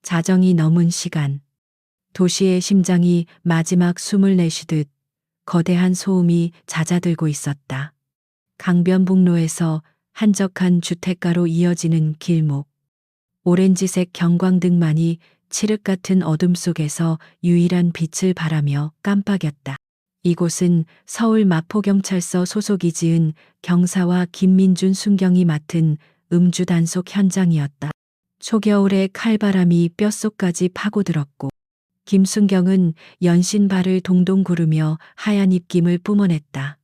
자정이 넘은 시간. 도시의 심장이 마지막 숨을 내쉬듯 거대한 소음이 잦아들고 있었다. 강변북로에서 한적한 주택가로 이어지는 길목. 오렌지색 경광등만이 칠흑 같은 어둠 속에서 유일한 빛을 발하며 깜빡였다. 이곳은 서울 마포경찰서 소속이 지은 경사와 김민준 순경이 맡은 음주 단속 현장이었다. 초겨울의 칼바람이 뼛속까지 파고들었고 김순경은 연신 발을 동동 구르며 하얀 입김을 뿜어냈다.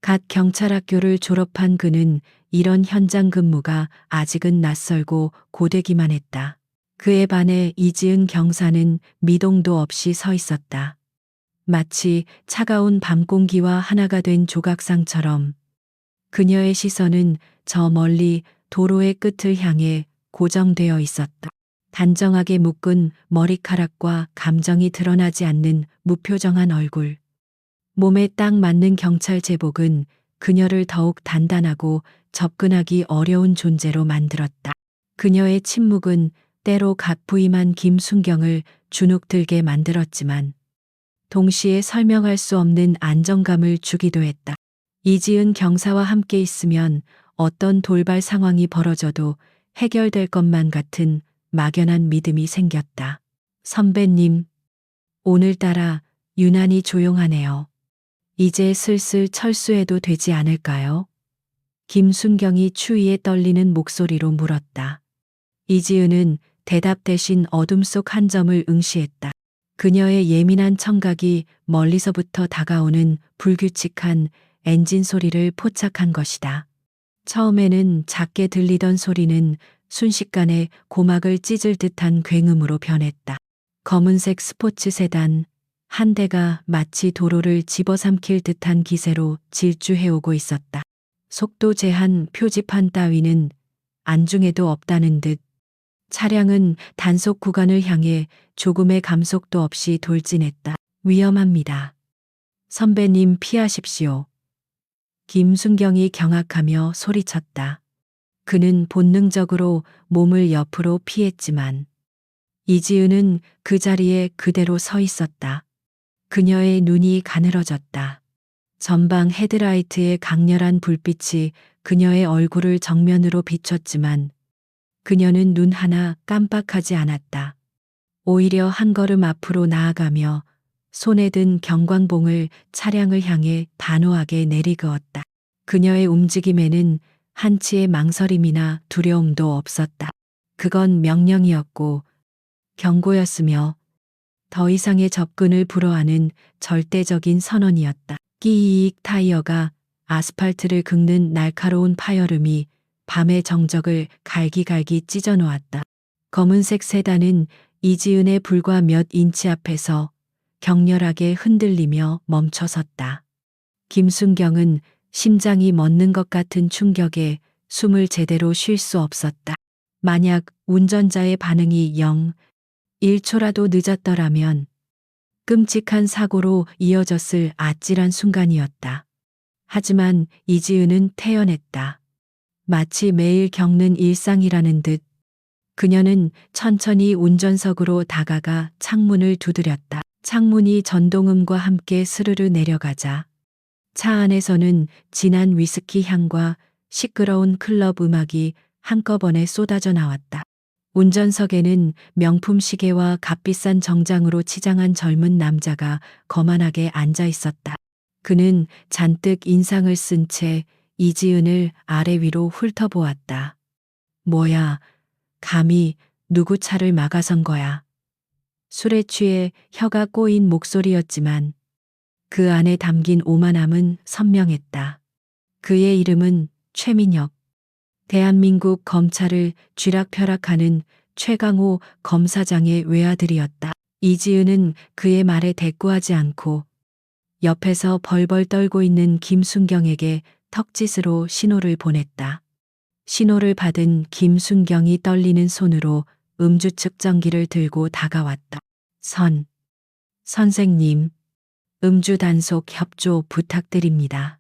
갓 경찰학교를 졸업한 그는 이런 현장 근무가 아직은 낯설고 고되기만 했다. 그에 반해 이지은 경사는 미동도 없이 서 있었다. 마치 차가운 밤 공기와 하나가 된 조각상처럼 그녀의 시선은 저 멀리 도로의 끝을 향해 고정되어 있었다. 단정하게 묶은 머리카락과 감정이 드러나지 않는 무표정한 얼굴. 몸에 딱 맞는 경찰 제복은 그녀를 더욱 단단하고 접근하기 어려운 존재로 만들었다. 그녀의 침묵은 때로 갓부임한 김순경을 주눅들게 만들었지만 동시에 설명할 수 없는 안정감을 주기도 했다. 이지은 경사와 함께 있으면 어떤 돌발 상황이 벌어져도 해결될 것만 같은 막연한 믿음이 생겼다. 선배님, 오늘따라 유난히 조용하네요. 이제 슬슬 철수해도 되지 않을까요? 김순경이 추위에 떨리는 목소리로 물었다. 이지은은 대답 대신 어둠 속 한 점을 응시했다. 그녀의 예민한 청각이 멀리서부터 다가오는 불규칙한 엔진 소리를 포착한 것이다. 처음에는 작게 들리던 소리는 순식간에 고막을 찢을 듯한 굉음으로 변했다. 검은색 스포츠 세단 한 대가 마치 도로를 집어삼킬 듯한 기세로 질주해오고 있었다. 속도 제한 표지판 따위는 안중에도 없다는 듯 차량은 단속 구간을 향해 조금의 감속도 없이 돌진했다. 위험합니다. 선배님 피하십시오. 김순경이 경악하며 소리쳤다. 그는 본능적으로 몸을 옆으로 피했지만 이지은은 그 자리에 그대로 서 있었다. 그녀의 눈이 가늘어졌다. 전방 헤드라이트의 강렬한 불빛이 그녀의 얼굴을 정면으로 비췄지만 그녀는 눈 하나 깜빡하지 않았다. 오히려 한 걸음 앞으로 나아가며 손에 든 경광봉을 차량을 향해 단호하게 내리그었다. 그녀의 움직임에는 한치의 망설임이나 두려움도 없었다. 그건 명령이었고 경고였으며 더 이상의 접근을 불허하는 절대적인 선언이었다. 끼익 타이어가 아스팔트를 긁는 날카로운 파열음이 밤의 정적을 갈기갈기 찢어놓았다. 검은색 세단은 이지은의 불과 몇 인치 앞에서 격렬하게 흔들리며 멈춰섰다. 김순경은 심장이 멎는 것 같은 충격에 숨을 제대로 쉴 수 없었다. 만약 운전자의 반응이 1초라도 늦었더라면 끔찍한 사고로 이어졌을 아찔한 순간이었다. 하지만 이지은은 태연했다. 마치 매일 겪는 일상이라는 듯 그녀는 천천히 운전석으로 다가가 창문을 두드렸다. 창문이 전동음과 함께 스르르 내려가자 차 안에서는 진한 위스키 향과 시끄러운 클럽 음악이 한꺼번에 쏟아져 나왔다. 운전석에는 명품 시계와 값비싼 정장으로 치장한 젊은 남자가 거만하게 앉아 있었다. 그는 잔뜩 인상을 쓴 채 이지은을 아래 위로 훑어보았다. 뭐야, 감히 누구 차를 막아선 거야. 술에 취해 혀가 꼬인 목소리였지만 그 안에 담긴 오만함은 선명했다. 그의 이름은 최민혁. 대한민국 검찰을 쥐락펴락하는 최강호 검사장의 외아들이었다. 이지은은 그의 말에 대꾸하지 않고 옆에서 벌벌 떨고 있는 김순경에게 턱짓으로 신호를 보냈다. 신호를 받은 김순경이 떨리는 손으로 음주 측정기를 들고 다가왔다. 선생님, 음주 단속 협조 부탁드립니다.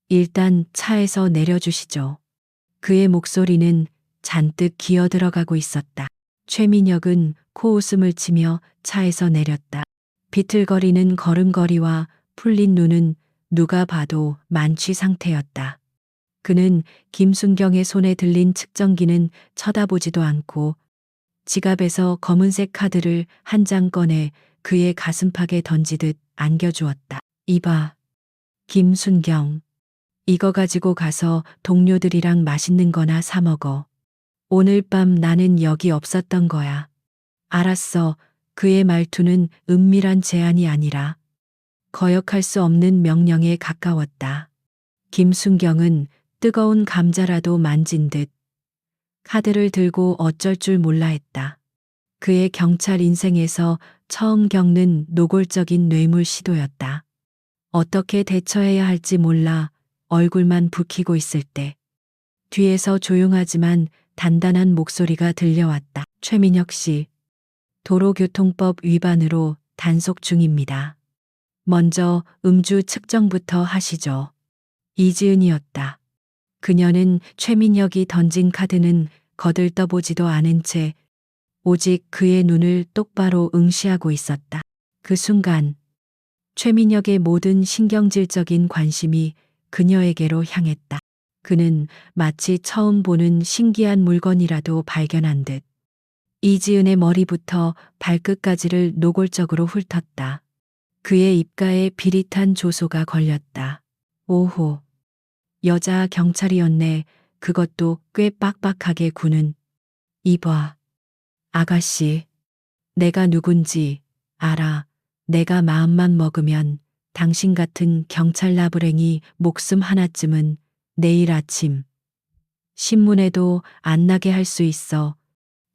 일단 차에서 내려주시죠. 그의 목소리는 잔뜩 기어들어가고 있었다. 최민혁은 코웃음을 치며 차에서 내렸다. 비틀거리는 걸음걸이와 풀린 눈은 누가 봐도 만취 상태였다. 그는 김순경의 손에 들린 측정기는 쳐다보지도 않고 지갑에서 검은색 카드를 한 장 꺼내 그의 가슴팍에 던지듯 안겨주었다. 이봐, 김순경. 이거 가지고 가서 동료들이랑 맛있는 거나 사 먹어. 오늘 밤 나는 여기 없었던 거야. 알았어. 그의 말투는 은밀한 제안이 아니라 거역할 수 없는 명령에 가까웠다. 김순경은 뜨거운 감자라도 만진 듯 카드를 들고 어쩔 줄 몰라 했다. 그의 경찰 인생에서 처음 겪는 노골적인 뇌물 시도였다. 어떻게 대처해야 할지 몰라 얼굴만 붉히고 있을 때 뒤에서 조용하지만 단단한 목소리가 들려왔다. 최민혁 씨, 도로교통법 위반으로 단속 중입니다. 먼저 음주 측정부터 하시죠. 이지은이었다. 그녀는 최민혁이 던진 카드는 거들떠보지도 않은 채 오직 그의 눈을 똑바로 응시하고 있었다. 그 순간 최민혁의 모든 신경질적인 관심이 그녀에게로 향했다. 그는 마치 처음 보는 신기한 물건이라도 발견한 듯 이지은의 머리부터 발끝까지를 노골적으로 훑었다. 그의 입가에 비릿한 조소가 걸렸다. 오호. 여자 경찰이었네. 그것도 꽤 빡빡하게 구는. 이봐. 아가씨. 내가 누군지 알아. 내가 마음만 먹으면 당신 같은 경찰 나부랭이 목숨 하나쯤은 내일 아침 신문에도 안 나게 할 수 있어.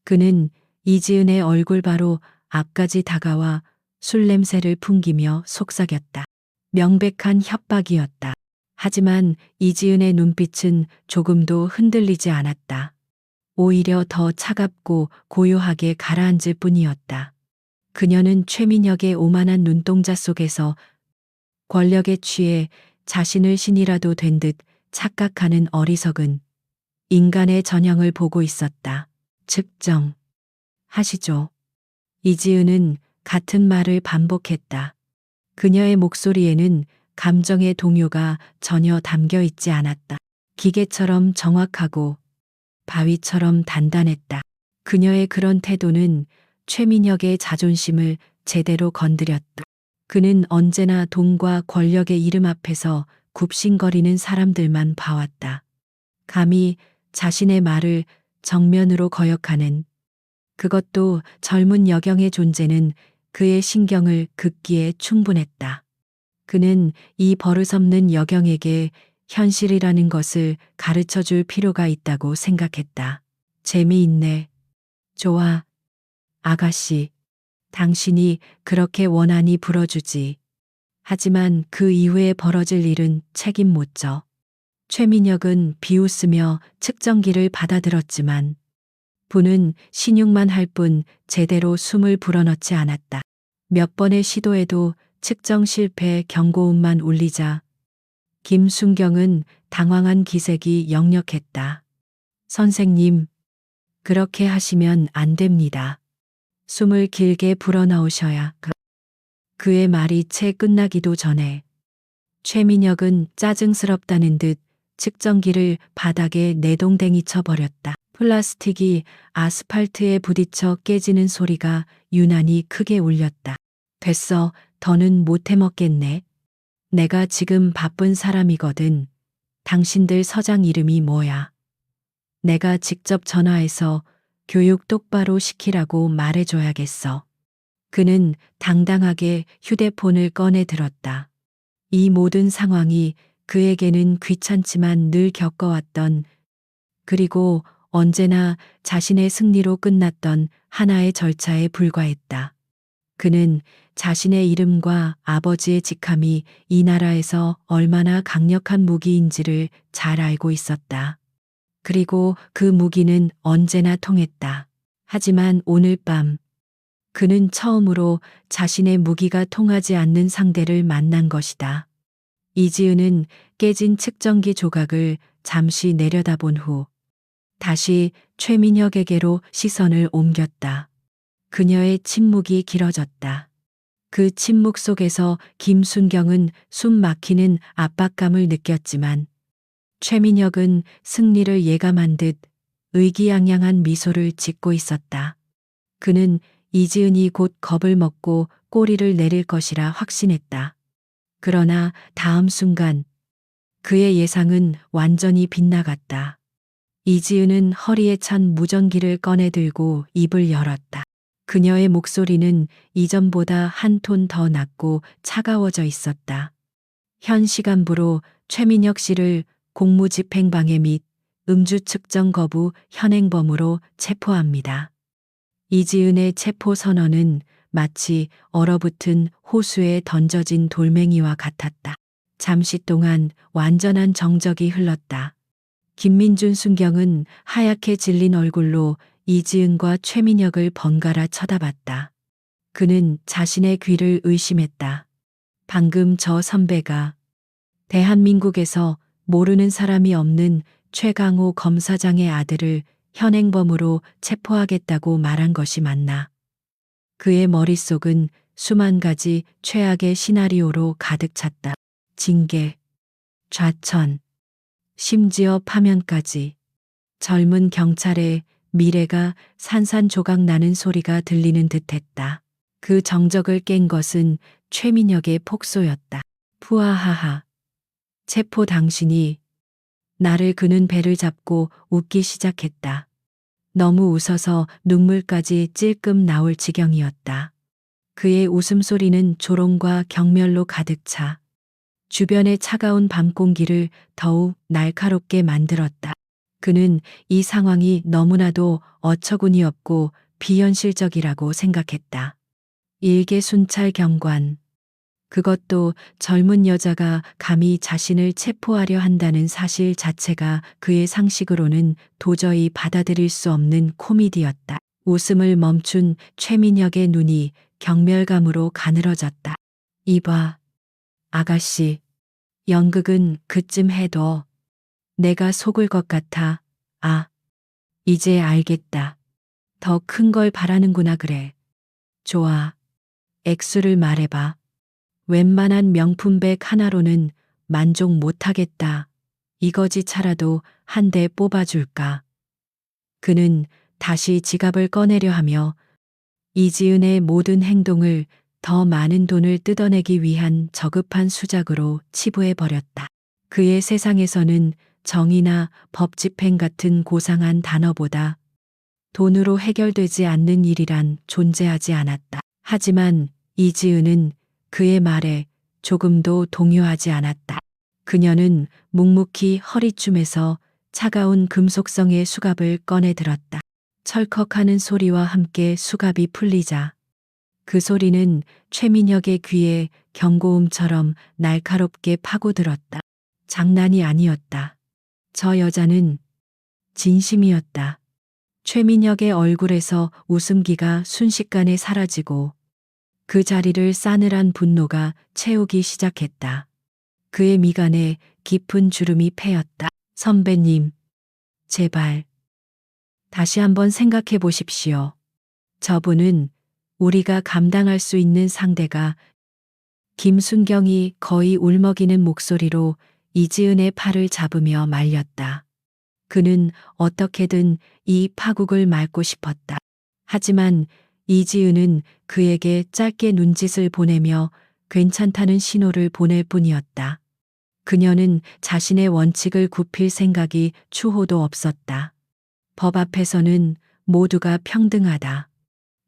그는 이지은의 얼굴 바로 앞까지 다가와 술 냄새를 풍기며 속삭였다. 명백한 협박이었다. 하지만 이지은의 눈빛은 조금도 흔들리지 않았다. 오히려 더 차갑고 고요하게 가라앉을 뿐이었다. 그녀는 최민혁의 오만한 눈동자 속에서 권력에 취해 자신을 신이라도 된 듯 착각하는 어리석은 인간의 전형을 보고 있었다. 측정. 하시죠. 이지은은 같은 말을 반복했다. 그녀의 목소리에는 감정의 동요가 전혀 담겨 있지 않았다. 기계처럼 정확하고 바위처럼 단단했다. 그녀의 그런 태도는 최민혁의 자존심을 제대로 건드렸다. 그는 언제나 돈과 권력의 이름 앞에서 굽신거리는 사람들만 봐왔다. 감히 자신의 말을 정면으로 거역하는, 그것도 젊은 여경의 존재는 그의 신경을 긋기에 충분했다. 그는 이 버릇없는 여경에게 현실이라는 것을 가르쳐 줄 필요가 있다고 생각했다. 재미있네. 좋아. 아가씨. 당신이 그렇게 원하니 불어주지. 하지만 그 이후에 벌어질 일은 책임 못 져. 최민혁은 비웃으며 측정기를 받아들었지만 분은 신용만 할 뿐 제대로 숨을 불어넣지 않았다. 몇 번의 시도에도 측정 실패 경고음만 울리자 김순경은 당황한 기색이 역력했다. 선생님, 그렇게 하시면 안 됩니다. 숨을 길게 불어넣으셔야. 그의 말이 채 끝나기도 전에 최민혁은 짜증스럽다는 듯 측정기를 바닥에 내동댕이 쳐버렸다. 플라스틱이 아스팔트에 부딪혀 깨지는 소리가 유난히 크게 울렸다. 됐어, 더는 못 해먹겠네. 내가 지금 바쁜 사람이거든. 당신들 서장 이름이 뭐야? 내가 직접 전화해서 교육 똑바로 시키라고 말해줘야겠어. 그는 당당하게 휴대폰을 꺼내 들었다. 이 모든 상황이 그에게는 귀찮지만 늘 겪어왔던, 그리고 언제나 자신의 승리로 끝났던 하나의 절차에 불과했다. 그는 자신의 이름과 아버지의 직함이 이 나라에서 얼마나 강력한 무기인지를 잘 알고 있었다. 그리고 그 무기는 언제나 통했다. 하지만 오늘 밤 그는 처음으로 자신의 무기가 통하지 않는 상대를 만난 것이다. 이지은은 깨진 측정기 조각을 잠시 내려다본 후 다시 최민혁에게로 시선을 옮겼다. 그녀의 침묵이 길어졌다. 그 침묵 속에서 김순경은 숨 막히는 압박감을 느꼈지만 최민혁은 승리를 예감한 듯 의기양양한 미소를 짓고 있었다. 그는 이지은이 곧 겁을 먹고 꼬리를 내릴 것이라 확신했다. 그러나 다음 순간 그의 예상은 완전히 빗나갔다. 이지은은 허리에 찬 무전기를 꺼내 들고 입을 열었다. 그녀의 목소리는 이전보다 한 톤 더 낮고 차가워져 있었다. 현 시간부로 최민혁 씨를 공무집행방해 및 음주 측정 거부 현행범으로 체포합니다. 이지은의 체포 선언은 마치 얼어붙은 호수에 던져진 돌멩이와 같았다. 잠시 동안 완전한 정적이 흘렀다. 김민준 순경은 하얗게 질린 얼굴로 이지은과 최민혁을 번갈아 쳐다봤다. 그는 자신의 귀를 의심했다. 방금 저 선배가 대한민국에서 모르는 사람이 없는 최강호 검사장의 아들을 현행범으로 체포하겠다고 말한 것이 맞나. 그의 머릿속은 수만 가지 최악의 시나리오로 가득 찼다. 징계, 좌천, 심지어 파면까지. 젊은 경찰의 미래가 산산조각 나는 소리가 들리는 듯했다. 그 정적을 깬 것은 최민혁의 폭소였다. 푸아하하. 체포 당신이. 나를 그는 배를 잡고 웃기 시작했다. 너무 웃어서 눈물까지 찔끔 나올 지경이었다. 그의 웃음소리는 조롱과 경멸로 가득 차 주변의 차가운 밤 공기를 더욱 날카롭게 만들었다. 그는 이 상황이 너무나도 어처구니 없고 비현실적이라고 생각했다. 일개 순찰 경관. 그것도 젊은 여자가 감히 자신을 체포하려 한다는 사실 자체가 그의 상식으로는 도저히 받아들일 수 없는 코미디였다. 웃음을 멈춘 최민혁의 눈이 경멸감으로 가늘어졌다. 이봐, 아가씨. 연극은 그쯤 해도 내가 속을 것 같아. 아, 이제 알겠다. 더 큰 걸 바라는구나 그래. 좋아. 액수를 말해봐. 웬만한 명품백 하나로는 만족 못하겠다. 이거지 차라도 한 대 뽑아줄까. 그는 다시 지갑을 꺼내려 하며 이지은의 모든 행동을 더 많은 돈을 뜯어내기 위한 저급한 수작으로 치부해 버렸다. 그의 세상에서는 정의나 법 집행 같은 고상한 단어보다 돈으로 해결되지 않는 일이란 존재하지 않았다. 하지만 이지은은 그의 말에 조금도 동요하지 않았다. 그녀는 묵묵히 허리춤에서 차가운 금속성의 수갑을 꺼내 들었다. 철컥하는 소리와 함께 수갑이 풀리자 그 소리는 최민혁의 귀에 경고음처럼 날카롭게 파고들었다. 장난이 아니었다. 저 여자는 진심이었다. 최민혁의 얼굴에서 웃음기가 순식간에 사라지고 그 자리를 싸늘한 분노가 채우기 시작했다. 그의 미간에 깊은 주름이 패였다. 선배님, 제발 다시 한번 생각해 보십시오. 저분은 우리가 감당할 수 있는 상대가. 김순경이 거의 울먹이는 목소리로 이지은의 팔을 잡으며 말렸다. 그는 어떻게든 이 파국을 막고 싶었다. 하지만 이지은은 그에게 짧게 눈짓을 보내며 괜찮다는 신호를 보낼 뿐이었다. 그녀는 자신의 원칙을 굽힐 생각이 추호도 없었다. 법 앞에서는 모두가 평등하다.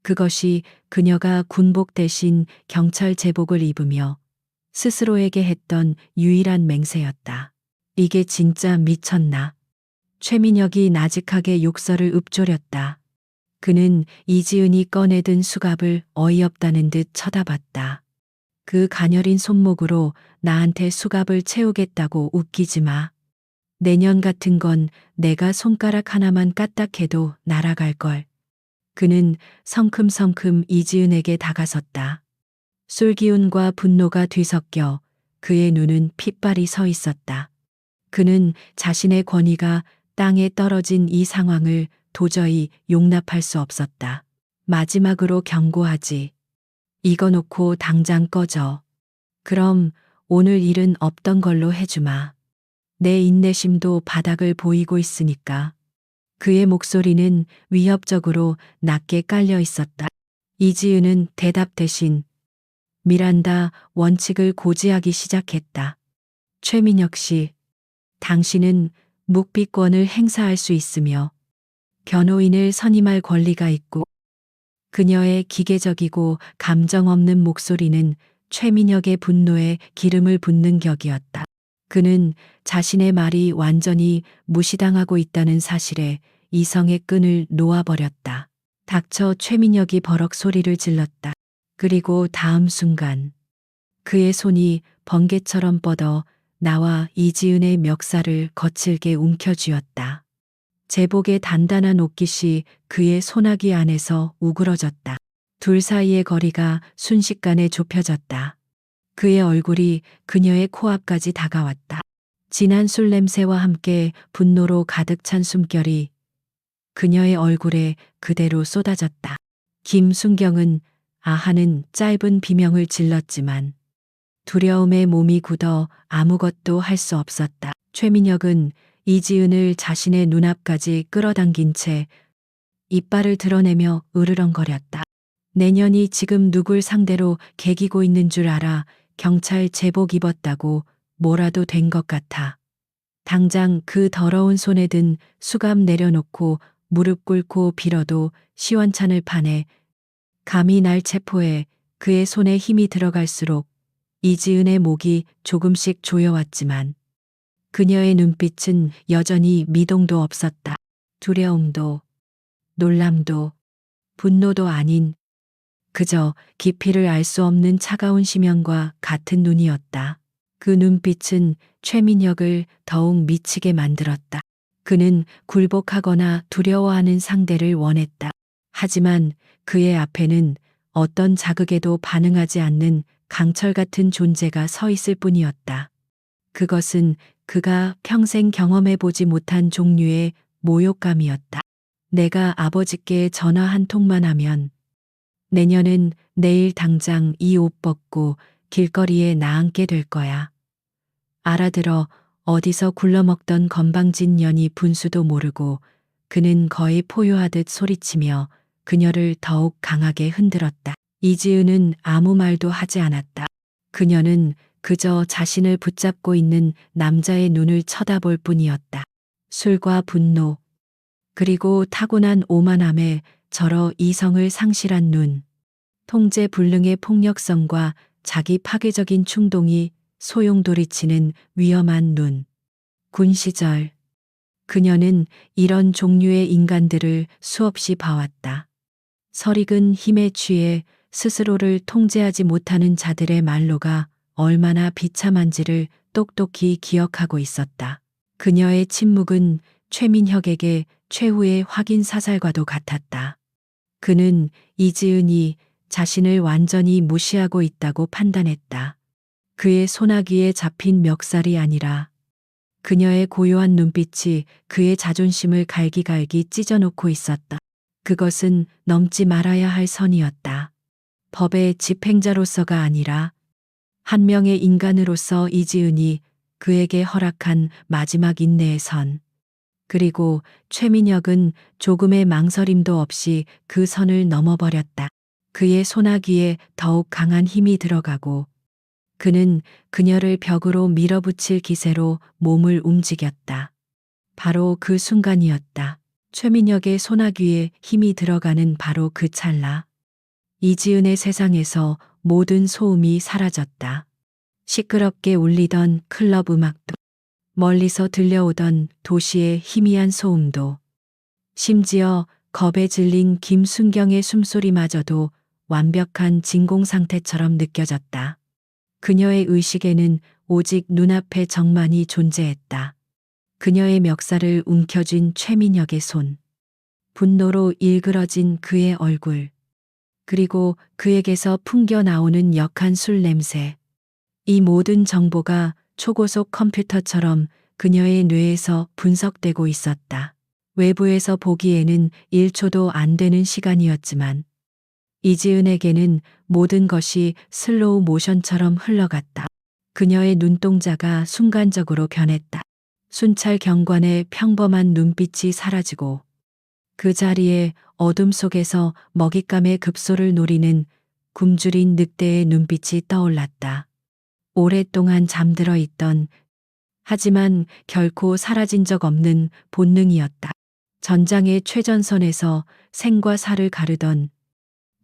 그것이 그녀가 군복 대신 경찰 제복을 입으며 스스로에게 했던 유일한 맹세였다. 이게 진짜 미쳤나? 최민혁이 나직하게 욕설을 읊조렸다. 그는 이지은이 꺼내든 수갑을 어이없다는 듯 쳐다봤다. 그 가녀린 손목으로 나한테 수갑을 채우겠다고 웃기지 마. 내년 같은 건 내가 손가락 하나만 까딱해도 날아갈걸. 그는 성큼성큼 이지은에게 다가섰다. 술기운과 분노가 뒤섞여 그의 눈은 핏발이 서 있었다. 그는 자신의 권위가 땅에 떨어진 이 상황을 도저히 용납할 수 없었다. 마지막으로 경고하지. 이거 놓고 당장 꺼져. 그럼 오늘 일은 없던 걸로 해주마. 내 인내심도 바닥을 보이고 있으니까. 그의 목소리는 위협적으로 낮게 깔려 있었다. 이지은은 대답 대신 미란다 원칙을 고지하기 시작했다. 최민혁 씨, 당신은 묵비권을 행사할 수 있으며 변호인을 선임할 권리가 있고. 그녀의 기계적이고 감정 없는 목소리는 최민혁의 분노에 기름을 붓는 격이었다. 그는 자신의 말이 완전히 무시당하고 있다는 사실에 이성의 끈을 놓아버렸다. 닥쳐. 최민혁이 버럭 소리를 질렀다. 그리고 다음 순간 그의 손이 번개처럼 뻗어 나와 이지은의 멱살을 거칠게 움켜쥐었다. 제복의 단단한 옷깃이 그의 소나기 안에서 우그러졌다. 둘 사이의 거리가 순식간에 좁혀졌다. 그의 얼굴이 그녀의 코앞까지 다가왔다. 진한 술 냄새와 함께 분노로 가득 찬 숨결이 그녀의 얼굴에 그대로 쏟아졌다. 김순경은 아하는 짧은 비명을 질렀지만 두려움에 몸이 굳어 아무것도 할 수 없었다. 최민혁은 이지은을 자신의 눈앞까지 끌어당긴 채 이빨을 드러내며 으르렁거렸다. 내년이 지금 누굴 상대로 개기고 있는 줄 알아. 경찰 제복 입었다고 뭐라도 된 것 같아. 당장 그 더러운 손에 든 수갑 내려놓고 무릎 꿇고 빌어도 시원찮을 판에 감히 날 체포해. 그의 손에 힘이 들어갈수록 이지은의 목이 조금씩 조여왔지만 그녀의 눈빛은 여전히 미동도 없었다. 두려움도 놀람도 분노도 아닌 그저 깊이를 알 수 없는 차가운 심연과 같은 눈이었다. 그 눈빛은 최민혁을 더욱 미치게 만들었다. 그는 굴복하거나 두려워하는 상대를 원했다. 하지만 그의 앞에는 어떤 자극에도 반응하지 않는 강철 같은 존재가 서 있을 뿐이었다. 그것은 그가 평생 경험해보지 못한 종류의 모욕감이었다. 내가 아버지께 전화 한 통만 하면 내년은 내일 당장 이 옷 벗고 길거리에 나앉게 될 거야. 알아들어. 어디서 굴러먹던 건방진 년이 분수도 모르고 그는 거의 포효하듯 소리치며 그녀를 더욱 강하게 흔들었다. 이지은은 아무 말도 하지 않았다. 그녀는 그저 자신을 붙잡고 있는 남자의 눈을 쳐다볼 뿐이었다. 술과 분노, 그리고 타고난 오만함에 절어 이성을 상실한 눈, 통제 불능의 폭력성과 자기 파괴적인 충동이 소용돌이치는 위험한 눈. 군 시절 그녀는 이런 종류의 인간들을 수없이 봐왔다. 설익은 힘에 취해 스스로를 통제하지 못하는 자들의 말로가 얼마나 비참한지를 똑똑히 기억하고 있었다. 그녀의 침묵은 최민혁에게 최후의 확인 사살과도 같았다. 그는 이지은이 자신을 완전히 무시하고 있다고 판단했다. 그의 소나기에 잡힌 멱살이 아니라 그녀의 고요한 눈빛이 그의 자존심을 갈기갈기 찢어놓고 있었다. 그것은 넘지 말아야 할 선이었다. 법의 집행자로서가 아니라 한 명의 인간으로서 이지은이 그에게 허락한 마지막 인내의 선. 그리고 최민혁은 조금의 망설임도 없이 그 선을 넘어버렸다. 그의 소나기에 더욱 강한 힘이 들어가고 그는 그녀를 벽으로 밀어붙일 기세로 몸을 움직였다. 바로 그 순간이었다. 최민혁의 소나기에 힘이 들어가는 바로 그 찰나. 이지은의 세상에서 모든 소음이 사라졌다. 시끄럽게 울리던 클럽 음악도, 멀리서 들려오던 도시의 희미한 소음도, 심지어 겁에 질린 김순경의 숨소리마저도 완벽한 진공 상태처럼 느껴졌다. 그녀의 의식에는 오직 눈앞의 적만이 존재했다. 그녀의 멱살을 움켜쥔 최민혁의 손, 분노로 일그러진 그의 얼굴, 그리고 그에게서 풍겨 나오는 역한 술 냄새. 이 모든 정보가 초고속 컴퓨터처럼 그녀의 뇌에서 분석되고 있었다. 외부에서 보기에는 1초도 안 되는 시간이었지만 이지은에게는 모든 것이 슬로우 모션처럼 흘러갔다. 그녀의 눈동자가 순간적으로 변했다. 순찰 경관의 평범한 눈빛이 사라지고 그 자리에 어둠 속에서 먹잇감의 급소를 노리는 굶주린 늑대의 눈빛이 떠올랐다. 오랫동안 잠들어 있던 하지만 결코 사라진 적 없는 본능이었다. 전장의 최전선에서 생과 사를 가르던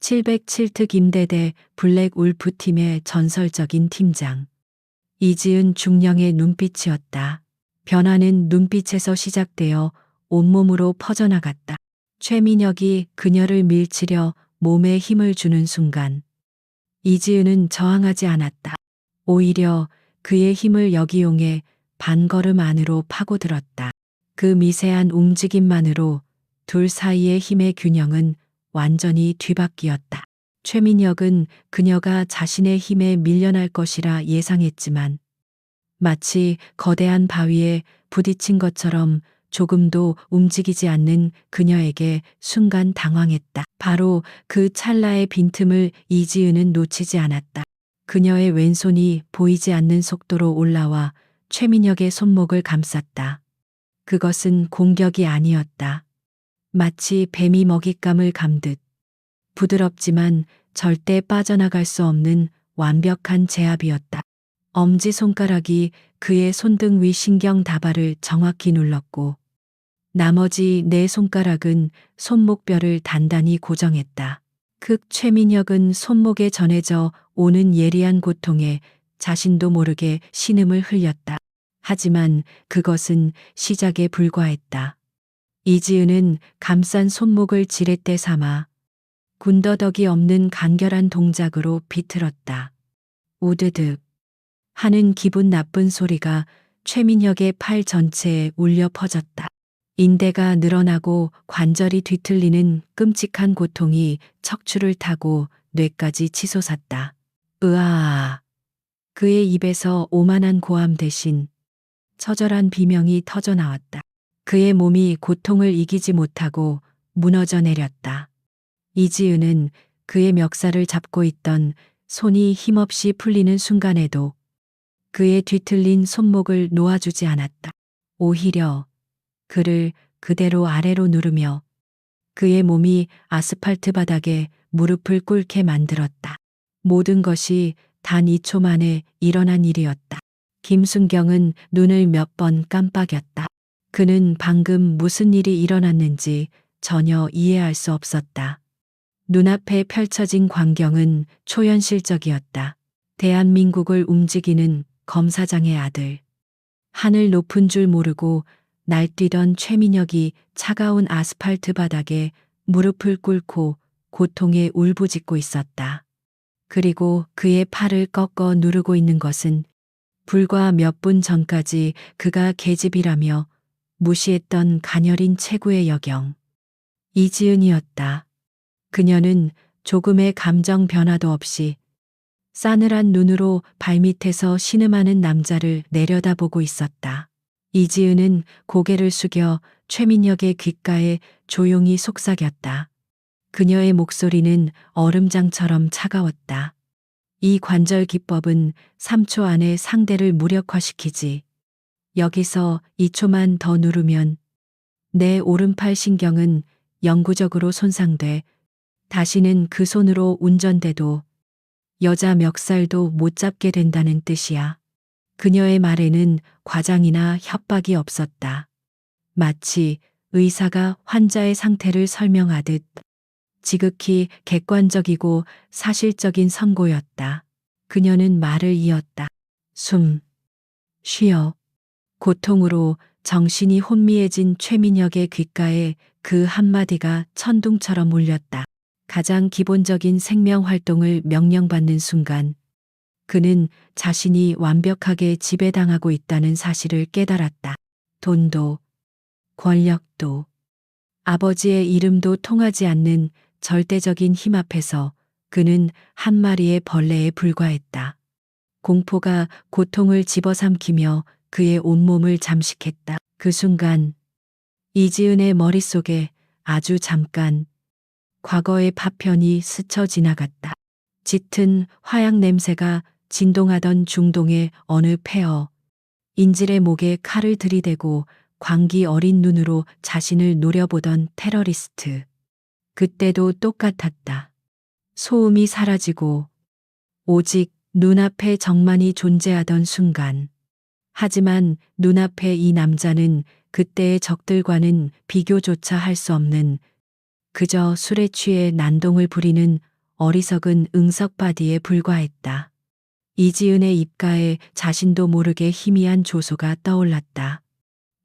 707특 임대대 블랙 울프 팀의 전설적인 팀장. 이지은 중령의 눈빛이었다. 변화는 눈빛에서 시작되어 온몸으로 퍼져나갔다. 최민혁이 그녀를 밀치려 몸에 힘을 주는 순간 이지은은 저항하지 않았다. 오히려 그의 힘을 역이용해 반걸음 안으로 파고들었다. 그 미세한 움직임만으로 둘 사이의 힘의 균형은 완전히 뒤바뀌었다. 최민혁은 그녀가 자신의 힘에 밀려날 것이라 예상했지만 마치 거대한 바위에 부딪힌 것처럼 조금도 움직이지 않는 그녀에게 순간 당황했다. 바로 그 찰나의 빈틈을 이지은은 놓치지 않았다. 그녀의 왼손이 보이지 않는 속도로 올라와 최민혁의 손목을 감쌌다. 그것은 공격이 아니었다. 마치 뱀이 먹잇감을 감듯 부드럽지만 절대 빠져나갈 수 없는 완벽한 제압이었다. 엄지손가락이 그의 손등 위 신경 다발을 정확히 눌렀고 나머지 네 손가락은 손목뼈를 단단히 고정했다. 최민혁은 손목에 전해져 오는 예리한 고통에 자신도 모르게 신음을 흘렸다. 하지만 그것은 시작에 불과했다. 이지은은 감싼 손목을 지렛대 삼아 군더더기 없는 간결한 동작으로 비틀었다. 우드득 하는 기분 나쁜 소리가 최민혁의 팔 전체에 울려 퍼졌다. 인대가 늘어나고 관절이 뒤틀리는 끔찍한 고통이 척추를 타고 뇌까지 치솟았다. 으아. 그의 입에서 오만한 고함 대신 처절한 비명이 터져 나왔다. 그의 몸이 고통을 이기지 못하고 무너져 내렸다. 이지은은 그의 멱살을 잡고 있던 손이 힘없이 풀리는 순간에도 그의 뒤틀린 손목을 놓아주지 않았다. 오히려 그를 그대로 아래로 누르며 그의 몸이 아스팔트 바닥에 무릎을 꿇게 만들었다. 모든 것이 단 2초 만에 일어난 일이었다. 김순경은 눈을 몇 번 깜빡였다. 그는 방금 무슨 일이 일어났는지 전혀 이해할 수 없었다. 눈앞에 펼쳐진 광경은 초현실적이었다. 대한민국을 움직이는 검사장의 아들. 하늘 높은 줄 모르고 날뛰던 최민혁이 차가운 아스팔트 바닥에 무릎을 꿇고 고통에 울부짖고 있었다. 그리고 그의 팔을 꺾어 누르고 있는 것은 불과 몇 분 전까지 그가 계집이라며 무시했던 가녀린 최고의 여경. 이지은이었다. 그녀는 조금의 감정 변화도 없이 싸늘한 눈으로 발밑에서 신음하는 남자를 내려다보고 있었다. 이지은은 고개를 숙여 최민혁의 귓가에 조용히 속삭였다. 그녀의 목소리는 얼음장처럼 차가웠다. 이 관절 기법은 3초 안에 상대를 무력화시키지. 여기서 2초만 더 누르면 내 오른팔 신경은 영구적으로 손상돼 다시는 그 손으로 운전대도 여자 멱살도 못 잡게 된다는 뜻이야. 그녀의 말에는 과장이나 협박이 없었다. 마치 의사가 환자의 상태를 설명하듯 지극히 객관적이고 사실적인 선고였다. 그녀는 말을 이었다. 쉬어. 고통으로 정신이 혼미해진 최민혁의 귓가에 그 한마디가 천둥처럼 울렸다. 가장 기본적인 생명 활동을 명령받는 순간 그는 자신이 완벽하게 지배당하고 있다는 사실을 깨달았다. 돈도, 권력도, 아버지의 이름도 통하지 않는 절대적인 힘 앞에서 그는 한 마리의 벌레에 불과했다. 공포가 고통을 집어삼키며 그의 온몸을 잠식했다. 그 순간 이지은의 머릿속에 아주 잠깐 과거의 파편이 스쳐 지나갔다. 짙은 화약 냄새가 진동하던 중동의 어느 폐허. 인질의 목에 칼을 들이대고 광기 어린 눈으로 자신을 노려보던 테러리스트. 그때도 똑같았다. 소음이 사라지고 오직 눈앞에 적만이 존재하던 순간. 하지만 눈앞에 이 남자는 그때의 적들과는 비교조차 할 수 없는 그저 술에 취해 난동을 부리는 어리석은 응석바디에 불과했다. 이지은의 입가에 자신도 모르게 희미한 조소가 떠올랐다.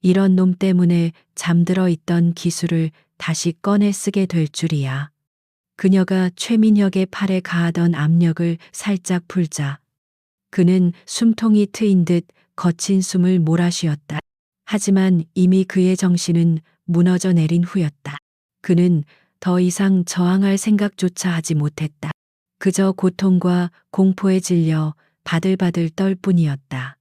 이런 놈 때문에 잠들어 있던 기술을 다시 꺼내 쓰게 될 줄이야. 그녀가 최민혁의 팔에 가하던 압력을 살짝 풀자. 그는 숨통이 트인 듯 거친 숨을 몰아쉬었다. 하지만 이미 그의 정신은 무너져 내린 후였다. 그는 더 이상 저항할 생각조차 하지 못했다. 그저 고통과 공포에 질려 바들바들 떨 뿐이었다.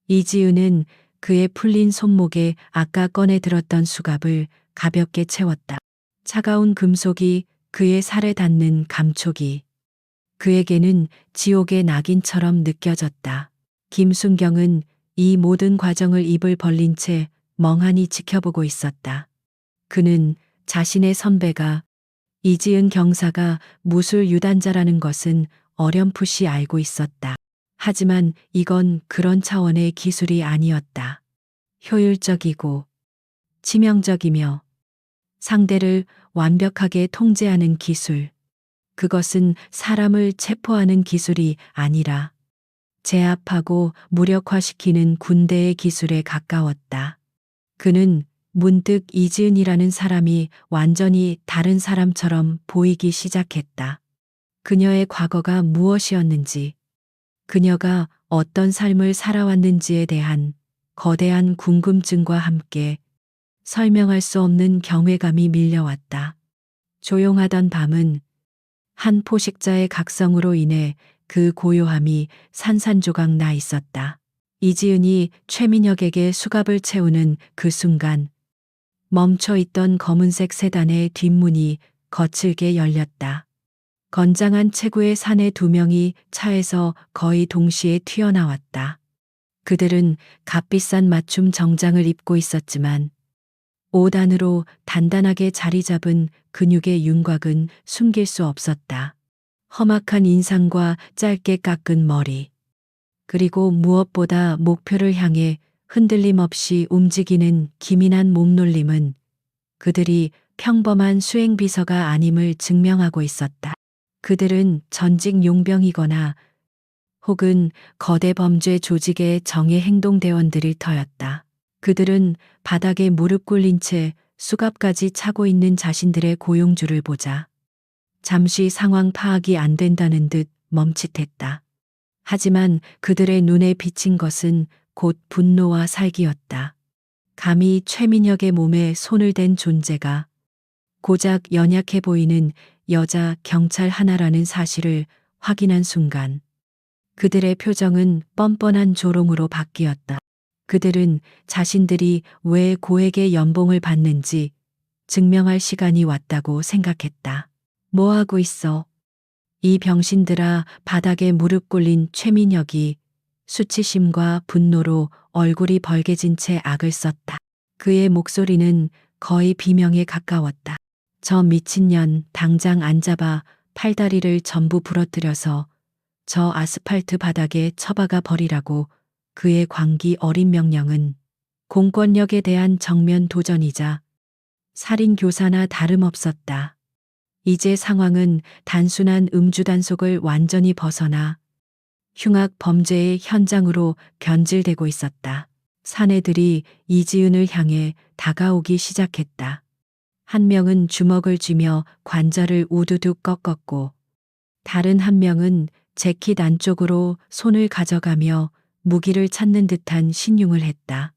이지은은 그의 풀린 손목에 아까 꺼내 들었던 수갑을 가볍게 채웠다. 차가운 금속이 그의 살에 닿는 감촉이 그에게는 지옥의 낙인처럼 느껴졌다. 김순경은 이 모든 과정을 입을 벌린 채 멍하니 지켜보고 있었다. 그는 자신의 선배가 이지은 경사가 무술 유단자라는 것은 어렴풋이 알고 있었다. 하지만 이건 그런 차원의 기술이 아니었다. 효율적이고 치명적이며 상대를 완벽하게 통제하는 기술. 그것은 사람을 체포하는 기술이 아니라 제압하고 무력화시키는 군대의 기술에 가까웠다. 그는 문득 이지은이라는 사람이 완전히 다른 사람처럼 보이기 시작했다. 그녀의 과거가 무엇이었는지, 그녀가 어떤 삶을 살아왔는지에 대한 거대한 궁금증과 함께 설명할 수 없는 경외감이 밀려왔다. 조용하던 밤은 한 포식자의 각성으로 인해 그 고요함이 산산조각 나 있었다. 이지은이 최민혁에게 수갑을 채우는 그 순간 멈춰있던 검은색 세단의 뒷문이 거칠게 열렸다. 건장한 체구의 사내 두 명이 차에서 거의 동시에 튀어나왔다. 그들은 값비싼 맞춤 정장을 입고 있었지만 옷 안으로 단단하게 자리 잡은 근육의 윤곽은 숨길 수 없었다. 험악한 인상과 짧게 깎은 머리. 그리고 무엇보다 목표를 향해 흔들림 없이 움직이는 기민한 몸놀림은 그들이 평범한 수행비서가 아님을 증명하고 있었다. 그들은 전직 용병이거나 혹은 거대 범죄 조직의 정예 행동대원들일 터였다. 그들은 바닥에 무릎 꿇린 채 수갑까지 차고 있는 자신들의 고용주를 보자 잠시 상황 파악이 안 된다는 듯 멈칫했다. 하지만 그들의 눈에 비친 것은 곧 분노와 살기였다. 감히 최민혁의 몸에 손을 댄 존재가 고작 연약해 보이는 여자 경찰 하나라는 사실을 확인한 순간 그들의 표정은 뻔뻔한 조롱으로 바뀌었다. 그들은 자신들이 왜 고액의 연봉을 받는지 증명할 시간이 왔다고 생각했다. 뭐 하고 있어? 이 병신들아. 바닥에 무릎 꿇린 최민혁이 수치심과 분노로 얼굴이 벌개진 채 악을 썼다. 그의 목소리는 거의 비명에 가까웠다. 저 미친년 당장 안 잡아 팔다리를 전부 부러뜨려서 저 아스팔트 바닥에 처박아 버리라고. 그의 광기 어린 명령은 공권력에 대한 정면 도전이자 살인 교사나 다름없었다. 이제 상황은 단순한 음주 단속을 완전히 벗어나 흉악 범죄의 현장으로 변질되고 있었다. 사내들이 이지은을 향해 다가오기 시작했다. 한 명은 주먹을 쥐며 관자를 우두둑 꺾었고 다른 한 명은 재킷 안쪽으로 손을 가져가며 무기를 찾는 듯한 신용을 했다.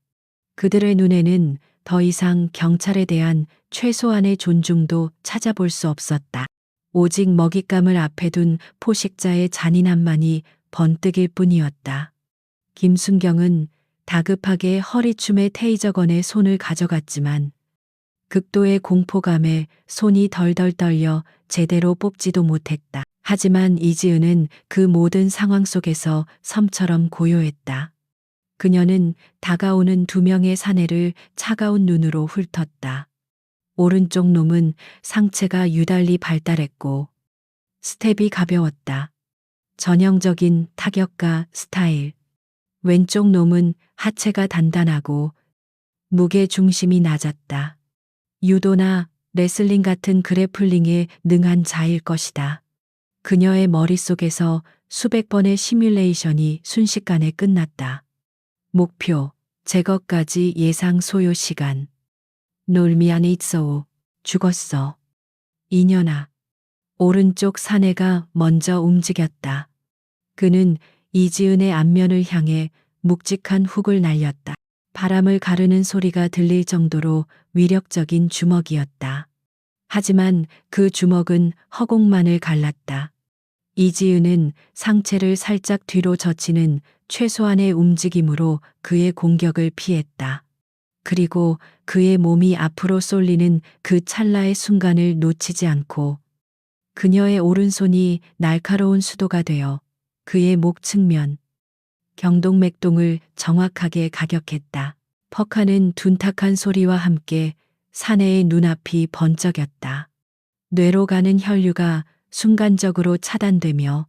그들의 눈에는 더 이상 경찰에 대한 최소한의 존중도 찾아볼 수 없었다. 오직 먹잇감을 앞에 둔 포식자의 잔인함만이 번뜩일 뿐이었다. 김순경은 다급하게 허리춤의 테이저건에 손을 가져갔지만 극도의 공포감에 손이 덜덜 떨려 제대로 뽑지도 못했다. 하지만 이지은은 그 모든 상황 속에서 섬처럼 고요했다. 그녀는 다가오는 두 명의 사내를 차가운 눈으로 훑었다. 오른쪽 놈은 상체가 유달리 발달했고 스텝이 가벼웠다. 전형적인 타격가 스타일. 왼쪽 놈은 하체가 단단하고 무게 중심이 낮았다. 유도나 레슬링 같은 그래플링에 능한 자일 것이다. 그녀의 머릿속에서 수백 번의 시뮬레이션이 순식간에 끝났다. 목표, 제거까지 예상 소요 시간. 놀미 안에 있어. 죽었어. 이년아. 오른쪽 사내가 먼저 움직였다. 그는 이지은의 안면을 향해 묵직한 훅을 날렸다. 바람을 가르는 소리가 들릴 정도로 위력적인 주먹이었다. 하지만 그 주먹은 허공만을 갈랐다. 이지은은 상체를 살짝 뒤로 젖히는 최소한의 움직임으로 그의 공격을 피했다. 그리고 그의 몸이 앞으로 쏠리는 그 찰나의 순간을 놓치지 않고 그녀의 오른손이 날카로운 수도가 되어 그의 목 측면, 경동맥동을 정확하게 가격했다. 퍽하는 둔탁한 소리와 함께 사내의 눈앞이 번쩍였다. 뇌로 가는 혈류가 순간적으로 차단되며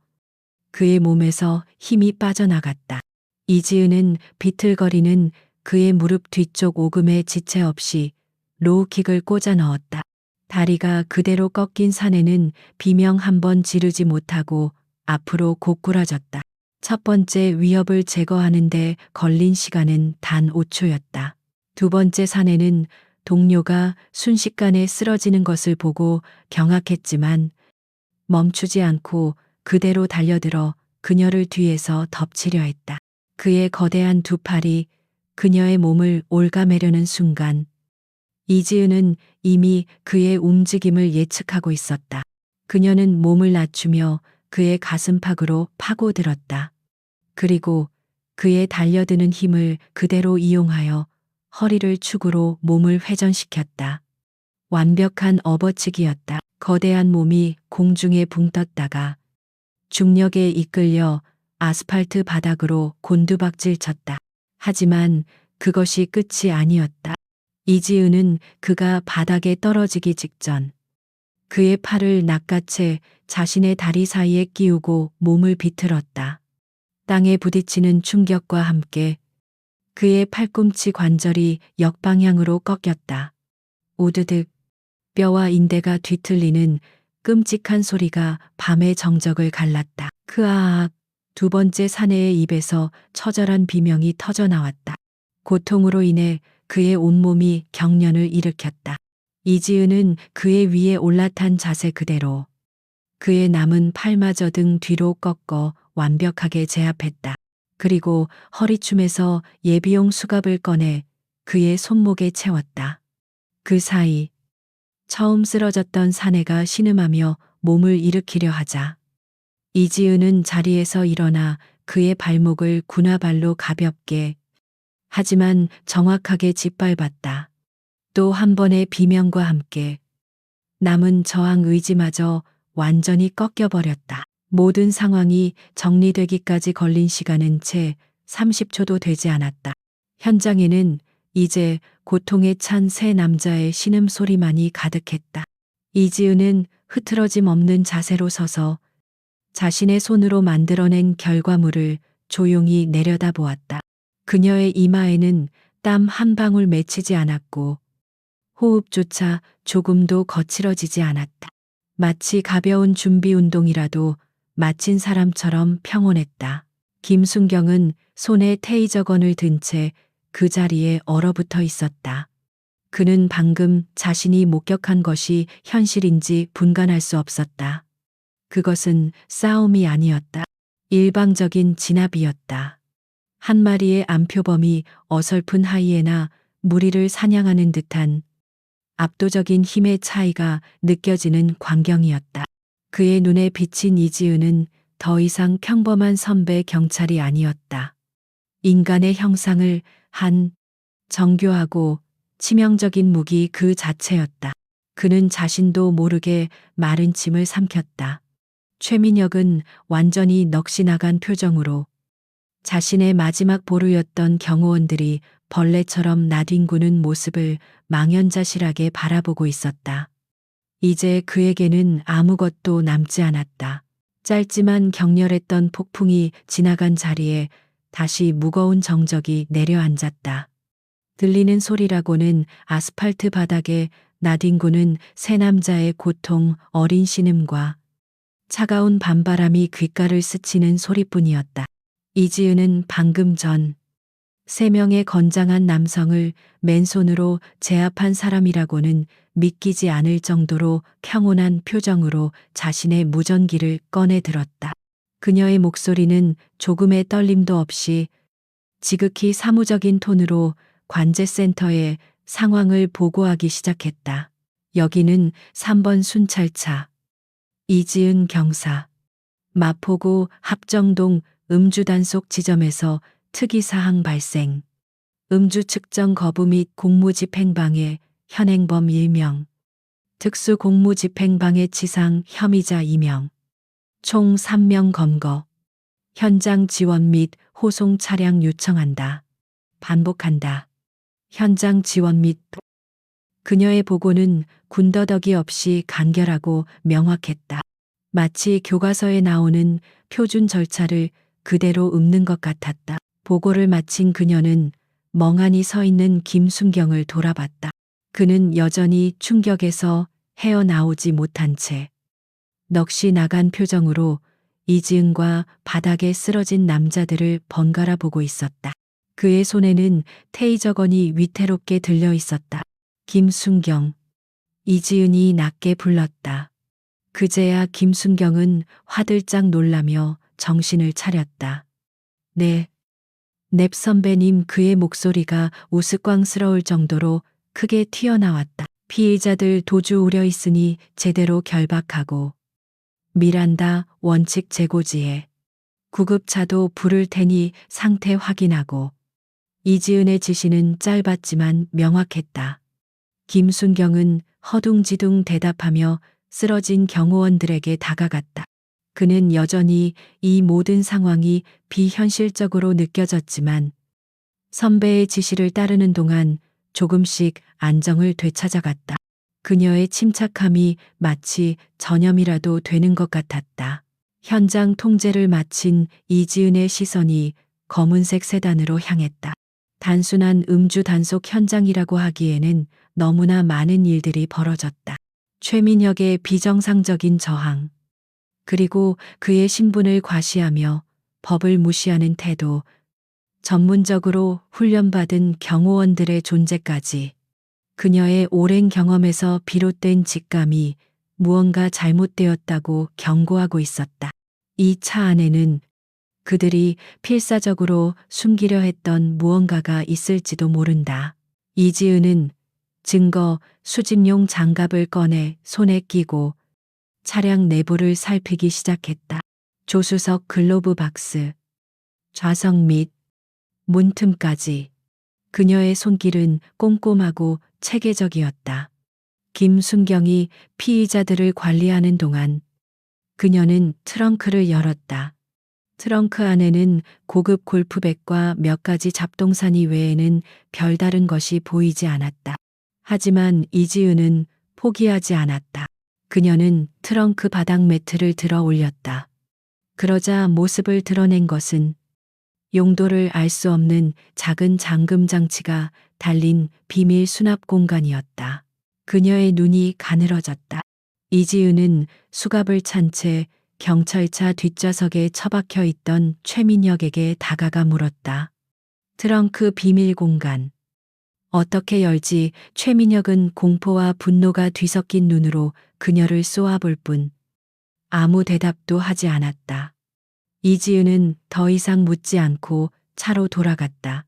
그의 몸에서 힘이 빠져나갔다. 이지은은 비틀거리는 그의 무릎 뒤쪽 오금에 지체 없이 로우킥을 꽂아 넣었다. 다리가 그대로 꺾인 사내는 비명 한 번 지르지 못하고 앞으로 고꾸라졌다. 첫 번째 위협을 제거하는데 걸린 시간은 단 5초였다. 두 번째 사내는 동료가 순식간에 쓰러지는 것을 보고 경악했지만 멈추지 않고 그대로 달려들어 그녀를 뒤에서 덮치려 했다. 그의 거대한 두 팔이 그녀의 몸을 올가매려는 순간 이지은은 이미 그의 움직임을 예측하고 있었다. 그녀는 몸을 낮추며 그의 가슴팍으로 파고들었다. 그리고 그의 달려드는 힘을 그대로 이용하여 허리를 축으로 몸을 회전시켰다. 완벽한 업어치기였다. 거대한 몸이 공중에 붕 떴다가 중력에 이끌려 아스팔트 바닥으로 곤두박질 쳤다. 하지만 그것이 끝이 아니었다. 이지은은 그가 바닥에 떨어지기 직전 그의 팔을 낚아채 자신의 다리 사이에 끼우고 몸을 비틀었다. 땅에 부딪히는 충격과 함께 그의 팔꿈치 관절이 역방향으로 꺾였다. 우드득 뼈와 인대가 뒤틀리는 끔찍한 소리가 밤의 정적을 갈랐다. 크아악 두 번째 사내의 입에서 처절한 비명이 터져 나왔다. 고통으로 인해 그의 온몸이 경련을 일으켰다. 이지은은 그의 위에 올라탄 자세 그대로 그의 남은 팔마저 등 뒤로 꺾어 완벽하게 제압했다. 그리고 허리춤에서 예비용 수갑을 꺼내 그의 손목에 채웠다. 그 사이 처음 쓰러졌던 사내가 신음하며 몸을 일으키려 하자 이지은은 자리에서 일어나 그의 발목을 군화발로 가볍게 하지만 정확하게 짓밟았다. 또 한 번의 비명과 함께 남은 저항 의지마저 완전히 꺾여버렸다. 모든 상황이 정리되기까지 걸린 시간은 채 30초도 되지 않았다. 현장에는 이제 고통에 찬 세 남자의 신음소리만이 가득했다. 이지은은 흐트러짐 없는 자세로 서서 자신의 손으로 만들어낸 결과물을 조용히 내려다보았다. 그녀의 이마에는 땀 한 방울 맺히지 않았고 호흡조차 조금도 거칠어지지 않았다. 마치 가벼운 준비 운동이라도 마친 사람처럼 평온했다. 김순경은 손에 테이저건을 든 채 그 자리에 얼어붙어 있었다. 그는 방금 자신이 목격한 것이 현실인지 분간할 수 없었다. 그것은 싸움이 아니었다. 일방적인 진압이었다. 한 마리의 암표범이 어설픈 하이에나 무리를 사냥하는 듯한 압도적인 힘의 차이가 느껴지는 광경이었다. 그의 눈에 비친 이지은은 더 이상 평범한 선배 경찰이 아니었다. 인간의 형상을 한 정교하고 치명적인 무기 그 자체였다. 그는 자신도 모르게 마른 침을 삼켰다. 최민혁은 완전히 넋이 나간 표정으로 자신의 마지막 보루였던 경호원들이 벌레처럼 나뒹구는 모습을 망연자실하게 바라보고 있었다. 이제 그에게는 아무것도 남지 않았다. 짧지만 격렬했던 폭풍이 지나간 자리에 다시 무거운 정적이 내려앉았다. 들리는 소리라고는 아스팔트 바닥에 나뒹구는 세 남자의 고통, 어린 신음과 차가운 밤바람이 귓가를 스치는 소리뿐이었다. 이지은은 방금 전 3명의 건장한 남성을 맨손으로 제압한 사람이라고는 믿기지 않을 정도로 평온한 표정으로 자신의 무전기를 꺼내 들었다. 그녀의 목소리는 조금의 떨림도 없이 지극히 사무적인 톤으로 관제센터에 상황을 보고하기 시작했다. 여기는 3번 순찰차. 이지은 경사. 마포구 합정동 음주단속 지점에서 특이사항 발생. 음주 측정 거부 및 공무집행방해 현행범 1명. 특수공무집행방해 치상 혐의자 2명. 총 3명 검거. 현장 지원 및 호송 차량 요청한다. 반복한다. 현장 지원 및 그녀의 보고는 군더더기 없이 간결하고 명확했다. 마치 교과서에 나오는 표준 절차를 그대로 읊는 것 같았다. 보고를 마친 그녀는 멍하니 서 있는 김순경을 돌아봤다. 그는 여전히 충격에서 헤어나오지 못한 채 넋이 나간 표정으로 이지은과 바닥에 쓰러진 남자들을 번갈아 보고 있었다. 그의 손에는 테이저건이 위태롭게 들려 있었다. 김순경. 이지은이 낮게 불렀다. 그제야 김순경은 화들짝 놀라며 정신을 차렸다. 네. 넵 선배님. 그의 목소리가 우스꽝스러울 정도로 크게 튀어나왔다. 피의자들 도주 우려 있으니 제대로 결박하고 미란다 원칙 재고지에 구급차도 부를 테니 상태 확인하고. 이지은의 지시는 짧았지만 명확했다. 김순경은 허둥지둥 대답하며 쓰러진 경호원들에게 다가갔다. 그는 여전히 이 모든 상황이 비현실적으로 느껴졌지만 선배의 지시를 따르는 동안 조금씩 안정을 되찾아갔다. 그녀의 침착함이 마치 전염이라도 되는 것 같았다. 현장 통제를 마친 이지은의 시선이 검은색 세단으로 향했다. 단순한 음주 단속 현장이라고 하기에는 너무나 많은 일들이 벌어졌다. 최민혁의 비정상적인 저항, 그리고 그의 신분을 과시하며 법을 무시하는 태도, 전문적으로 훈련받은 경호원들의 존재까지. 그녀의 오랜 경험에서 비롯된 직감이 무언가 잘못되었다고 경고하고 있었다. 이 차 안에는 그들이 필사적으로 숨기려 했던 무언가가 있을지도 모른다. 이지은은 증거 수집용 장갑을 꺼내 손에 끼고 차량 내부를 살피기 시작했다. 조수석 글로브 박스, 좌석 및 문틈까지. 그녀의 손길은 꼼꼼하고 체계적이었다. 김순경이 피의자들을 관리하는 동안 그녀는 트렁크를 열었다. 트렁크 안에는 고급 골프백과 몇 가지 잡동사니 외에는 별다른 것이 보이지 않았다. 하지만 이지은은 포기하지 않았다. 그녀는 트렁크 바닥 매트를 들어 올렸다. 그러자 모습을 드러낸 것은 용도를 알 수 없는 작은 잠금 장치가 달린 비밀 수납 공간이었다. 그녀의 눈이 가늘어졌다. 이지은은 수갑을 찬 채 경찰차 뒷좌석에 처박혀 있던 최민혁에게 다가가 물었다. 트렁크 비밀 공간. 어떻게 열지? 최민혁은 공포와 분노가 뒤섞인 눈으로 그녀를 쏘아볼 뿐 아무 대답도 하지 않았다. 이지은은 더 이상 묻지 않고 차로 돌아갔다.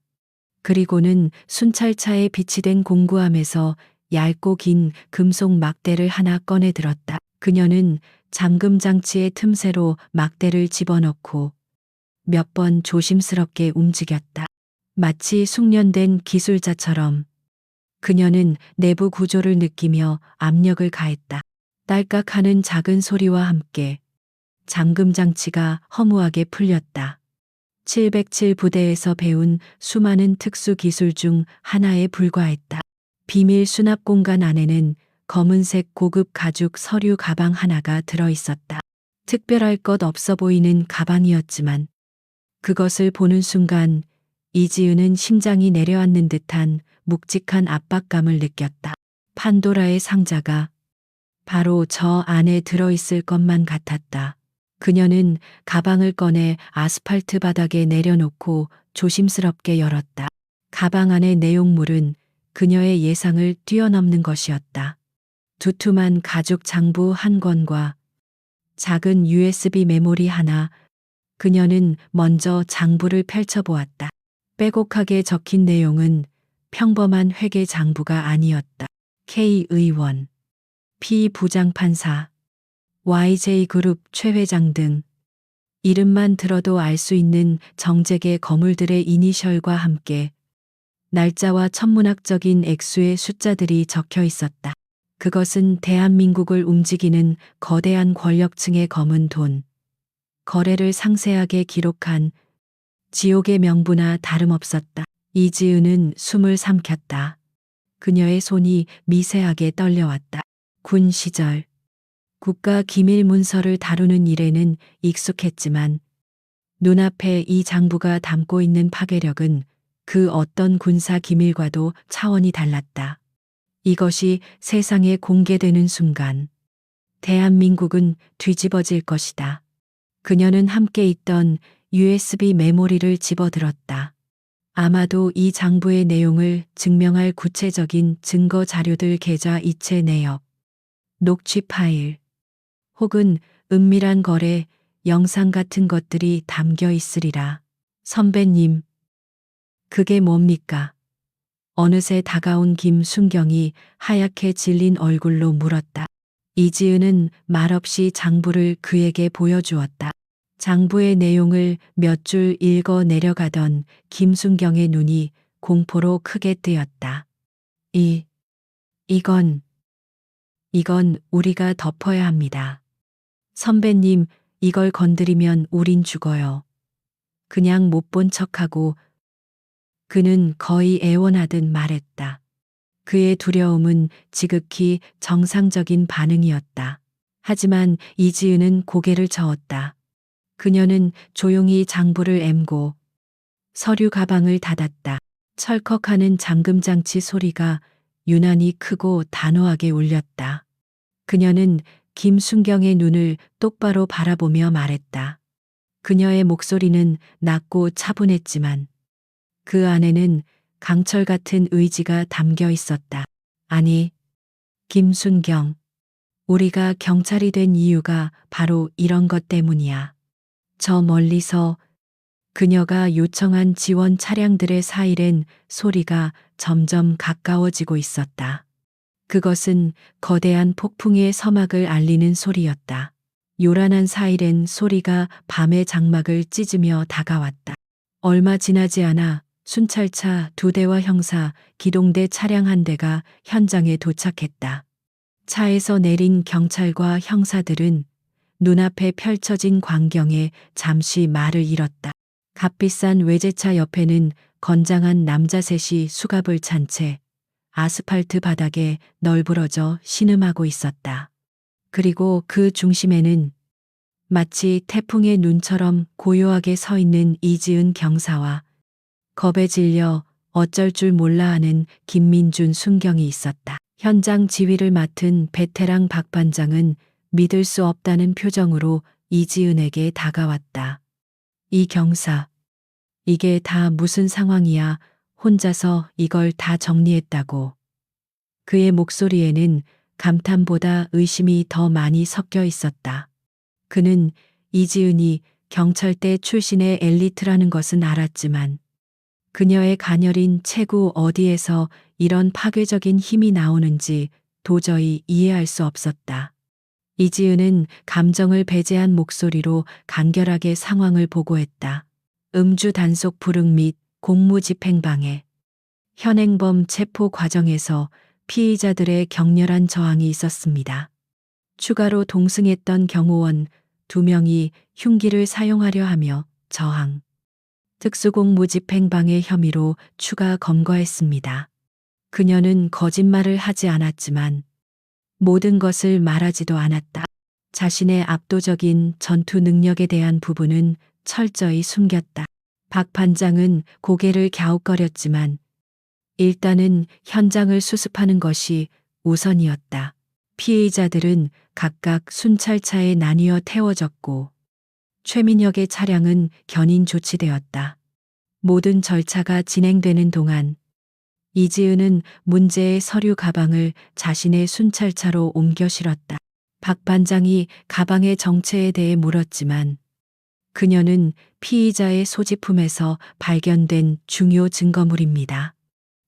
그리고는 순찰차에 비치된 공구함에서 얇고 긴 금속 막대를 하나 꺼내 들었다. 그녀는 잠금 장치의 틈새로 막대를 집어넣고 몇 번 조심스럽게 움직였다. 마치 숙련된 기술자처럼. 그녀는 내부 구조를 느끼며 압력을 가했다. 딸깍하는 작은 소리와 함께 잠금 장치가 허무하게 풀렸다. 707 부대에서 배운 수많은 특수 기술 중 하나에 불과했다. 비밀 수납 공간 안에는 검은색 고급 가죽 서류 가방 하나가 들어 있었다. 특별할 것 없어 보이는 가방이었지만 그것을 보는 순간 이지은은 심장이 내려앉는 듯한 묵직한 압박감을 느꼈다. 판도라의 상자가 바로 저 안에 들어있을 것만 같았다. 그녀는 가방을 꺼내 아스팔트 바닥에 내려놓고 조심스럽게 열었다. 가방 안의 내용물은 그녀의 예상을 뛰어넘는 것이었다. 두툼한 가죽 장부 한 권과 작은 USB 메모리 하나. 그녀는 먼저 장부를 펼쳐보았다. 빼곡하게 적힌 내용은 평범한 회계 장부가 아니었다. K 의원, P 부장판사, YJ그룹 최 회장 등 이름만 들어도 알 수 있는 정재계 거물들의 이니셜과 함께 날짜와 천문학적인 액수의 숫자들이 적혀 있었다. 그것은 대한민국을 움직이는 거대한 권력층의 검은 돈, 거래를 상세하게 기록한 지옥의 명부나 다름없었다. 이지은은 숨을 삼켰다. 그녀의 손이 미세하게 떨려왔다. 군 시절 국가 기밀 문서를 다루는 일에는 익숙했지만 눈앞에 이 장부가 담고 있는 파괴력은 그 어떤 군사 기밀과도 차원이 달랐다. 이것이 세상에 공개되는 순간 대한민국은 뒤집어질 것이다. 그녀는 함께 있던 USB 메모리를 집어들었다. 아마도 이 장부의 내용을 증명할 구체적인 증거 자료들 계좌 이체 내역, 녹취 파일, 혹은 은밀한 거래, 영상 같은 것들이 담겨 있으리라. 선배님, 그게 뭡니까? 어느새 다가온 김순경이 하얗게 질린 얼굴로 물었다. 이지은은 말없이 장부를 그에게 보여주었다. 장부의 내용을 몇 줄 읽어 내려가던 김순경의 눈이 공포로 크게 뜨였다. 이건 우리가 덮어야 합니다. 선배님, 이걸 건드리면 우린 죽어요. 그냥 못 본 척하고. 그는 거의 애원하듯 말했다. 그의 두려움은 지극히 정상적인 반응이었다. 하지만 이지은은 고개를 저었다. 그녀는 조용히 장부를 엠고 서류 가방을 닫았다. 철컥하는 잠금장치 소리가 유난히 크고 단호하게 울렸다. 그녀는 김순경의 눈을 똑바로 바라보며 말했다. 그녀의 목소리는 낮고 차분했지만 그 안에는 강철 같은 의지가 담겨 있었다. 아니, 김순경, 우리가 경찰이 된 이유가 바로 이런 것 때문이야. 저 멀리서 그녀가 요청한 지원 차량들의 사이렌 소리가 점점 가까워지고 있었다. 그것은 거대한 폭풍의 서막을 알리는 소리였다. 요란한 사이렌 소리가 밤의 장막을 찢으며 다가왔다. 얼마 지나지 않아 순찰차 2대와 형사, 기동대 차량 1대가 현장에 도착했다. 차에서 내린 경찰과 형사들은 눈앞에 펼쳐진 광경에 잠시 말을 잃었다. 값비싼 외제차 옆에는 건장한 남자 셋이 수갑을 찬 채 아스팔트 바닥에 널브러져 신음하고 있었다. 그리고 그 중심에는 마치 태풍의 눈처럼 고요하게 서 있는 이지은 경사와 겁에 질려 어쩔 줄 몰라 하는 김민준 순경이 있었다. 현장 지휘를 맡은 베테랑 박 반장은 믿을 수 없다는 표정으로 이지은에게 다가왔다. 이 경사, 이게 다 무슨 상황이야? 혼자서 이걸 다 정리했다고. 그의 목소리에는 감탄보다 의심이 더 많이 섞여 있었다. 그는 이지은이 경찰대 출신의 엘리트라는 것은 알았지만 그녀의 가녀린 체구 어디에서 이런 파괴적인 힘이 나오는지 도저히 이해할 수 없었다. 이지은은 감정을 배제한 목소리로 간결하게 상황을 보고했다. 음주 단속 불응 및 공무집행방해. 현행범 체포 과정에서 피의자들의 격렬한 저항이 있었습니다. 추가로 동승했던 경호원 2명이 흉기를 사용하려 하며 저항, 특수공 모집행방해 혐의로 추가 검거했습니다. 그녀는 거짓말을 하지 않았지만 모든 것을 말하지도 않았다. 자신의 압도적인 전투 능력에 대한 부분은 철저히 숨겼다. 박 반장은 고개를 갸웃거렸지만 일단은 현장을 수습하는 것이 우선이었다. 피해자들은 각각 순찰차에 나뉘어 태워졌고 최민혁의 차량은 견인 조치되었다. 모든 절차가 진행되는 동안 이지은은 문제의 서류 가방을 자신의 순찰차로 옮겨 실었다. 박 반장이 가방의 정체에 대해 물었지만 그녀는 피의자의 소지품에서 발견된 중요 증거물입니다.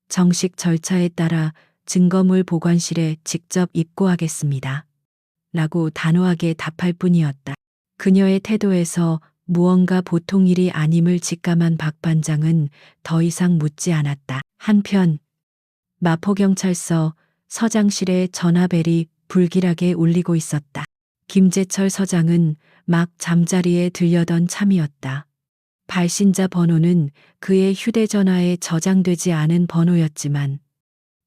정식 절차에 따라 증거물 보관실에 직접 입고하겠습니다. 라고 단호하게 답할 뿐이었다. 그녀의 태도에서 무언가 보통 일이 아님을 직감한 박 반장은 더 이상 묻지 않았다. 한편 마포경찰서 서장실의 전화벨이 불길하게 울리고 있었다. 김재철 서장은 막 잠자리에 들려던 참이었다. 발신자 번호는 그의 휴대전화에 저장되지 않은 번호였지만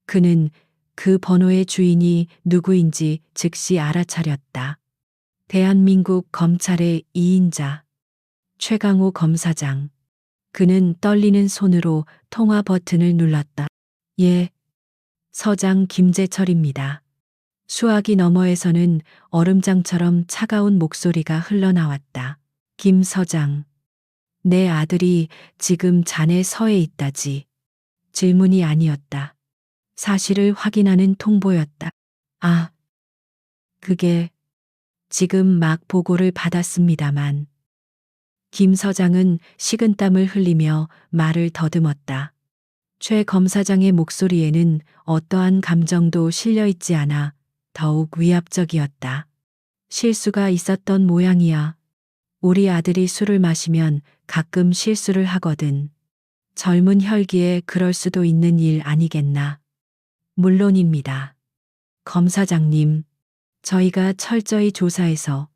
그는 그 번호의 주인이 누구인지 즉시 알아차렸다. 대한민국 검찰의 2인자 최강호 검사장. 그는 떨리는 손으로 통화 버튼을 눌렀다. 예, 서장 김재철입니다. 수화기 너머에서는 얼음장처럼 차가운 목소리가 흘러나왔다. 김 서장, 내 아들이 지금 자네 서에 있다지. 질문이 아니었다. 사실을 확인하는 통보였다. 아, 그게 지금 막 보고를 받았습니다만. 김 서장은 식은땀을 흘리며 말을 더듬었다. 최 검사장의 목소리에는 어떠한 감정도 실려 있지 않아 더욱 위압적이었다. 실수가 있었던 모양이야. 우리 아들이 술을 마시면 가끔 실수를 하거든. 젊은 혈기에 그럴 수도 있는 일 아니겠나. 물론입니다. 검사장님, 저희가 철저히 조사해서.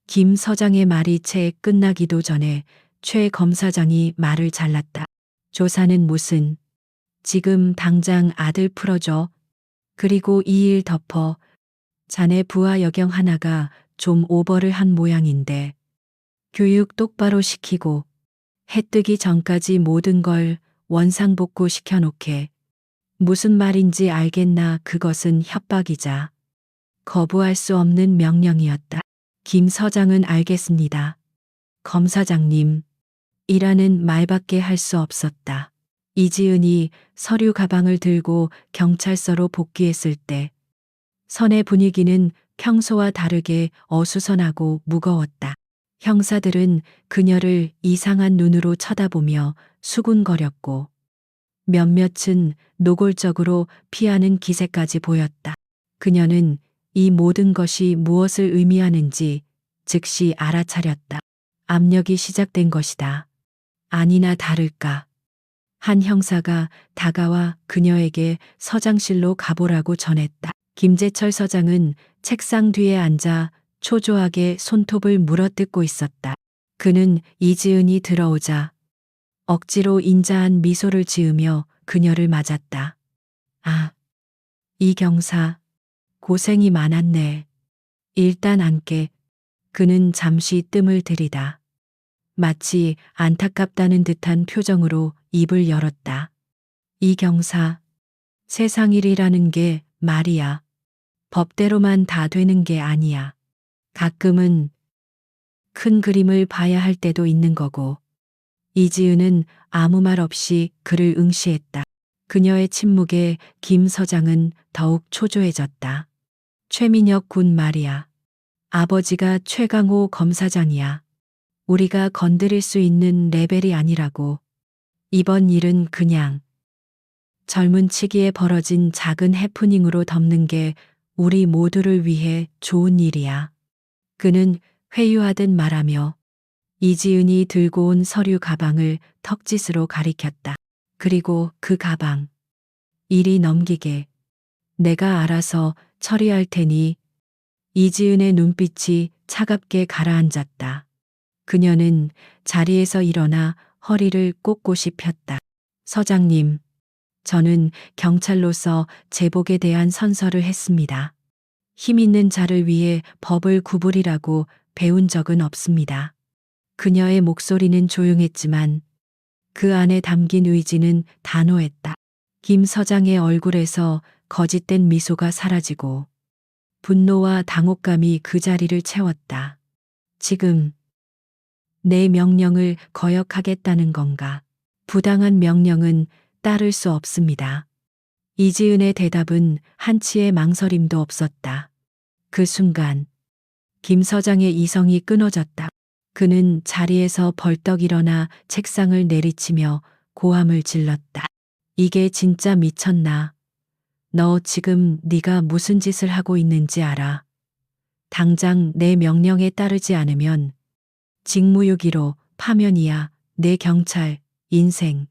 김 서장의 말이 채 끝나기도 전에 최 검사장이 말을 잘랐다. 조사는 무슨. 지금 당장 아들 풀어줘. 그리고 이 일 덮어. 자네 부하 여경 하나가 좀 오버를 한 모양인데 교육 똑바로 시키고 해 뜨기 전까지 모든 걸 원상복구 시켜놓게. 무슨 말인지 알겠나. 그것은 협박이자 거부할 수 없는 명령이었다. 김 서장은 알겠습니다. 검사장님, 이라는 말밖에 할 수 없었다. 이지은이 서류 가방을 들고 경찰서로 복귀했을 때 선의 분위기는 평소와 다르게 어수선하고 무거웠다. 형사들은 그녀를 이상한 눈으로 쳐다보며 수군거렸고 몇몇은 노골적으로 피하는 기세까지 보였다. 그녀는 이 모든 것이 무엇을 의미하는지 즉시 알아차렸다. 압력이 시작된 것이다. 아니나 다를까. 한 형사가 다가와 그녀에게 서장실로 가보라고 전했다. 김재철 서장은 책상 뒤에 앉아 초조하게 손톱을 물어뜯고 있었다. 그는 이지은이 들어오자 억지로 인자한 미소를 지으며 그녀를 맞았다. 아, 이 경사, 고생이 많았네. 일단 앉게. 그는 잠시 뜸을 들이다. 마치 안타깝다는 듯한 표정으로 입을 열었다. 이 경사, 세상 일이라는 게 말이야. 법대로만 다 되는 게 아니야. 가끔은 큰 그림을 봐야 할 때도 있는 거고. 이지은은 아무 말 없이 그를 응시했다. 그녀의 침묵에 김 서장은 더욱 초조해졌다. 최민혁 군 말이야. 아버지가 최강호 검사장이야. 우리가 건드릴 수 있는 레벨이 아니라고. 이번 일은 그냥 젊은 치기에 벌어진 작은 해프닝으로 덮는 게 우리 모두를 위해 좋은 일이야. 그는 회유하듯 말하며 이지은이 들고 온 서류 가방을 턱짓으로 가리켰다. 그리고 그 가방. 이리 넘기게. 내가 알아서 처리할 테니. 이지은의 눈빛이 차갑게 가라앉았다. 그녀는 자리에서 일어나 허리를 꼿꼿이 폈다. 서장님, 저는 경찰로서 제복에 대한 선서를 했습니다. 힘 있는 자를 위해 법을 구부리라고 배운 적은 없습니다. 그녀의 목소리는 조용했지만 그 안에 담긴 의지는 단호했다. 김 서장의 얼굴에서 거짓된 미소가 사라지고 분노와 당혹감이 그 자리를 채웠다. 지금 내 명령을 거역하겠다는 건가? 부당한 명령은 따를 수 없습니다. 이지은의 대답은 한치의 망설임도 없었다. 그 순간 김 서장의 이성이 끊어졌다. 그는 자리에서 벌떡 일어나 책상을 내리치며 고함을 질렀다. 이게 진짜 미쳤나? 너 지금 네가 무슨 짓을 하고 있는지 알아? 당장 내 명령에 따르지 않으면 직무유기로 파면이야. 내 경찰 인생.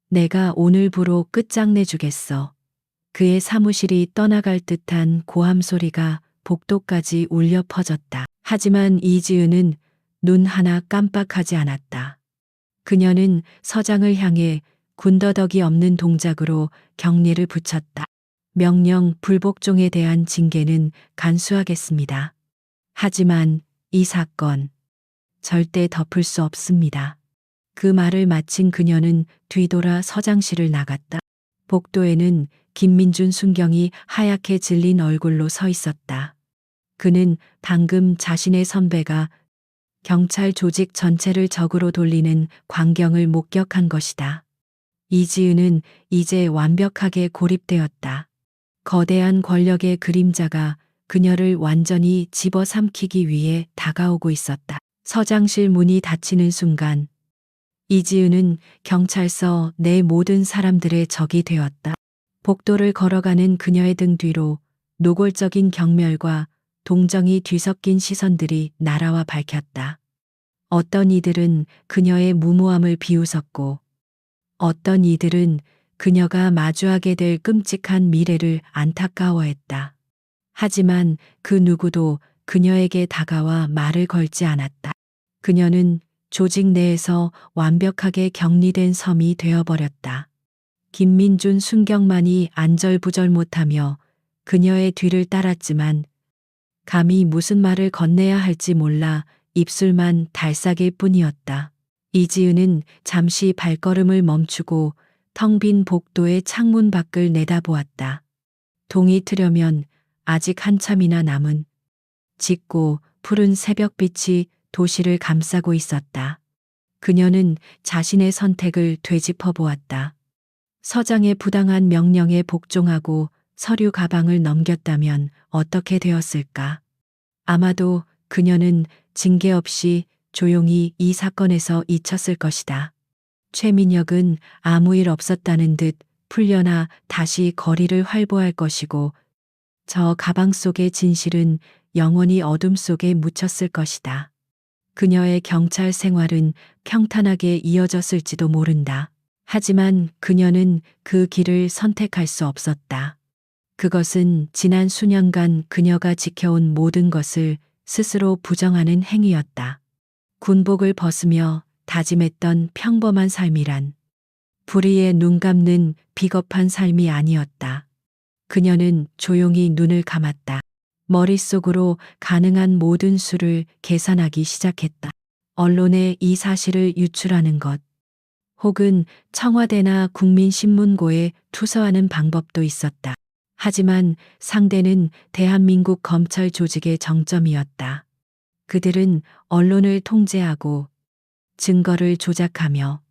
내가 오늘부로 끝장내주겠어. 그의 사무실이 떠나갈 듯한 고함 소리가 복도까지 울려 퍼졌다. 하지만 이지은은 눈 하나 깜빡하지 않았다. 그녀는 서장을 향해 군더더기 없는 동작으로 경례를 붙였다. 명령 불복종에 대한 징계는 간수하겠습니다. 하지만 이 사건 절대 덮을 수 없습니다. 그 말을 마친 그녀는 뒤돌아 서장실을 나갔다. 복도에는 김민준 순경이 하얗게 질린 얼굴로 서 있었다. 그는 방금 자신의 선배가 경찰 조직 전체를 적으로 돌리는 광경을 목격한 것이다. 이지은은 이제 완벽하게 고립되었다. 거대한 권력의 그림자가 그녀를 완전히 집어삼키기 위해 다가오고 있었다. 서장실 문이 닫히는 순간 이지은은 경찰서 내 모든 사람들의 적이 되었다. 복도를 걸어가는 그녀의 등 뒤로 노골적인 경멸과 동정이 뒤섞인 시선들이 날아와 밝혔다. 어떤 이들은 그녀의 무모함을 비웃었고 어떤 이들은 그녀가 마주하게 될 끔찍한 미래를 안타까워했다. 하지만 그 누구도 그녀에게 다가와 말을 걸지 않았다. 그녀는 조직 내에서 완벽하게 격리된 섬이 되어버렸다. 김민준 순경만이 안절부절 못하며 그녀의 뒤를 따랐지만 감히 무슨 말을 건네야 할지 몰라 입술만 달싹일 뿐이었다. 이지은은 잠시 발걸음을 멈추고 텅 빈 복도의 창문 밖을 내다보았다. 동이 트려면 아직 한참이나 남은 짙고 푸른 새벽빛이 도시를 감싸고 있었다. 그녀는 자신의 선택을 되짚어 보았다. 서장의 부당한 명령에 복종하고 서류 가방을 넘겼다면 어떻게 되었을까? 아마도 그녀는 징계 없이 조용히 이 사건에서 잊혔을 것이다. 최민혁은 아무 일 없었다는 듯 풀려나 다시 거리를 활보할 것이고 저 가방 속의 진실은 영원히 어둠 속에 묻혔을 것이다. 그녀의 경찰 생활은 평탄하게 이어졌을지도 모른다. 하지만 그녀는 그 길을 선택할 수 없었다. 그것은 지난 수년간 그녀가 지켜온 모든 것을 스스로 부정하는 행위였다. 군복을 벗으며 다짐했던 평범한 삶이란 불의에 눈 감는 비겁한 삶이 아니었다. 그녀는 조용히 눈을 감았다. 머릿속으로 가능한 모든 수를 계산하기 시작했다. 언론에 이 사실을 유출하는 것, 혹은 청와대나 국민신문고에 투서하는 방법도 있었다. 하지만 상대는 대한민국 검찰 조직의 정점이었다. 그들은 언론을 통제하고 증거를 조작하며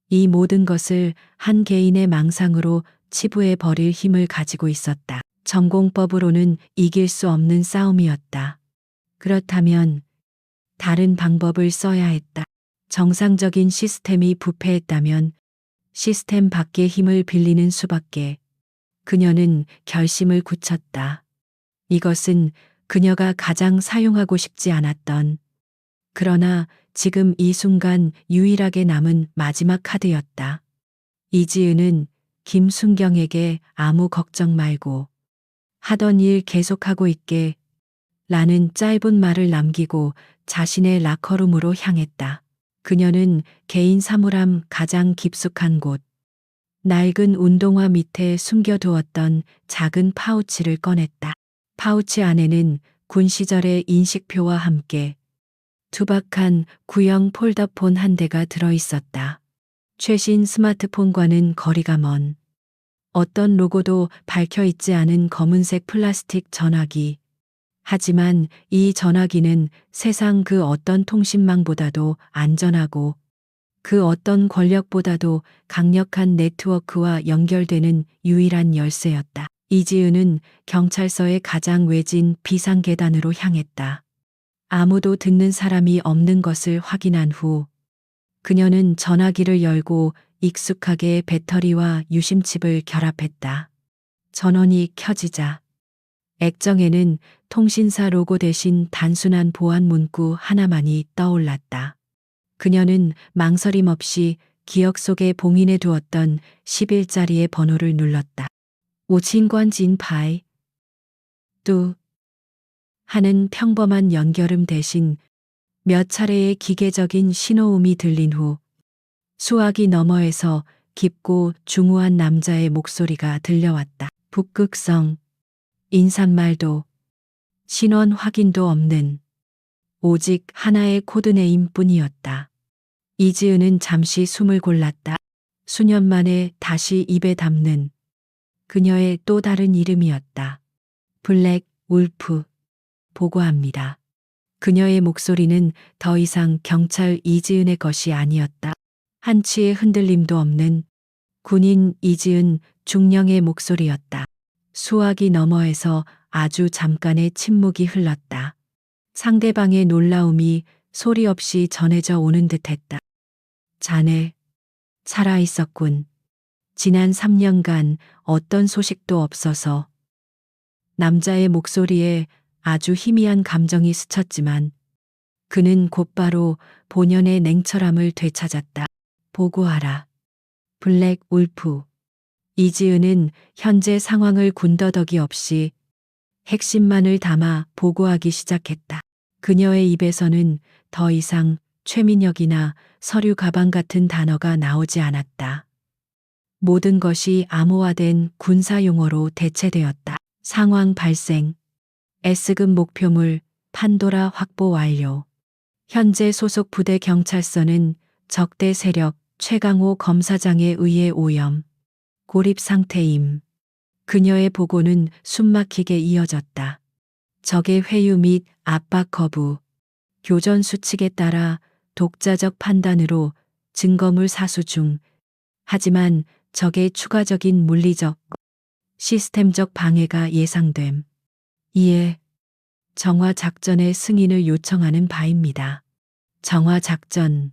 이 모든 것을 한 개인의 망상으로 치부해 버릴 힘을 가지고 있었다. 전공법으로는 이길 수 없는 싸움이었다. 그렇다면 다른 방법을 써야 했다. 정상적인 시스템이 부패했다면 시스템 밖의 힘을 빌리는 수밖에. 그녀는 결심을 굳혔다. 이것은 그녀가 가장 사용하고 싶지 않았던, 그러나 지금 이 순간 유일하게 남은 마지막 카드였다. 이지은은 김순경에게 아무 걱정 말고 하던 일 계속하고 있게 라는 짧은 말을 남기고 자신의 라커룸으로 향했다. 그녀는 개인 사물함 가장 깊숙한 곳, 낡은 운동화 밑에 숨겨두었던 작은 파우치를 꺼냈다. 파우치 안에는 군 시절의 인식표와 함께 투박한 구형 폴더폰 한 대가 들어있었다. 최신 스마트폰과는 거리가 먼 어떤 로고도 밝혀 있지 않은 검은색 플라스틱 전화기. 하지만 이 전화기는 세상 그 어떤 통신망보다도 안전하고 그 어떤 권력보다도 강력한 네트워크와 연결되는 유일한 열쇠였다. 이지은은 경찰서의 가장 외진 비상계단으로 향했다. 아무도 듣는 사람이 없는 것을 확인한 후 그녀는 전화기를 열고 익숙하게 배터리와 유심칩을 결합했다. 전원이 켜지자 액정에는 통신사 로고 대신 단순한 보안 문구 하나만이 떠올랐다. 그녀는 망설임 없이 기억 속에 봉인해 두었던 10일짜리의 번호를 눌렀다. 5칭관 진파이 뚜 하는 평범한 연결음 대신 몇 차례의 기계적인 신호음이 들린 후 수화기 너머에서 깊고 중후한 남자의 목소리가 들려왔다. 북극성, 인사말도, 신원 확인도 없는 오직 하나의 코드네임 뿐이었다. 이지은은 잠시 숨을 골랐다. 수년 만에 다시 입에 담는 그녀의 또 다른 이름이었다. 블랙 울프, 보고합니다. 그녀의 목소리는 더 이상 경찰 이지은의 것이 아니었다. 한치의 흔들림도 없는 군인 이지은 중령의 목소리였다. 수화기 너머에서 아주 잠깐의 침묵이 흘렀다. 상대방의 놀라움이 소리 없이 전해져 오는 듯했다. 자네, 살아있었군. 지난 3년간 어떤 소식도 없어서. 남자의 목소리에 아주 희미한 감정이 스쳤지만 그는 곧바로 본연의 냉철함을 되찾았다. 보고하라. 블랙 울프. 이지은은 현재 상황을 군더더기 없이 핵심만을 담아 보고하기 시작했다. 그녀의 입에서는 더 이상 최민혁이나 서류 가방 같은 단어가 나오지 않았다. 모든 것이 암호화된 군사 용어로 대체되었다. 상황 발생. S급 목표물 판도라 확보 완료. 현재 소속 부대 경찰서는 적대 세력 최강호 검사장에 의해 오염, 고립 상태임. 그녀의 보고는 숨막히게 이어졌다. 적의 회유 및 압박 거부, 교전 수칙에 따라 독자적 판단으로 증거물 사수 중. 하지만 적의 추가적인 물리적, 시스템적 방해가 예상됨. 이에 정화 작전의 승인을 요청하는 바입니다. 정화 작전.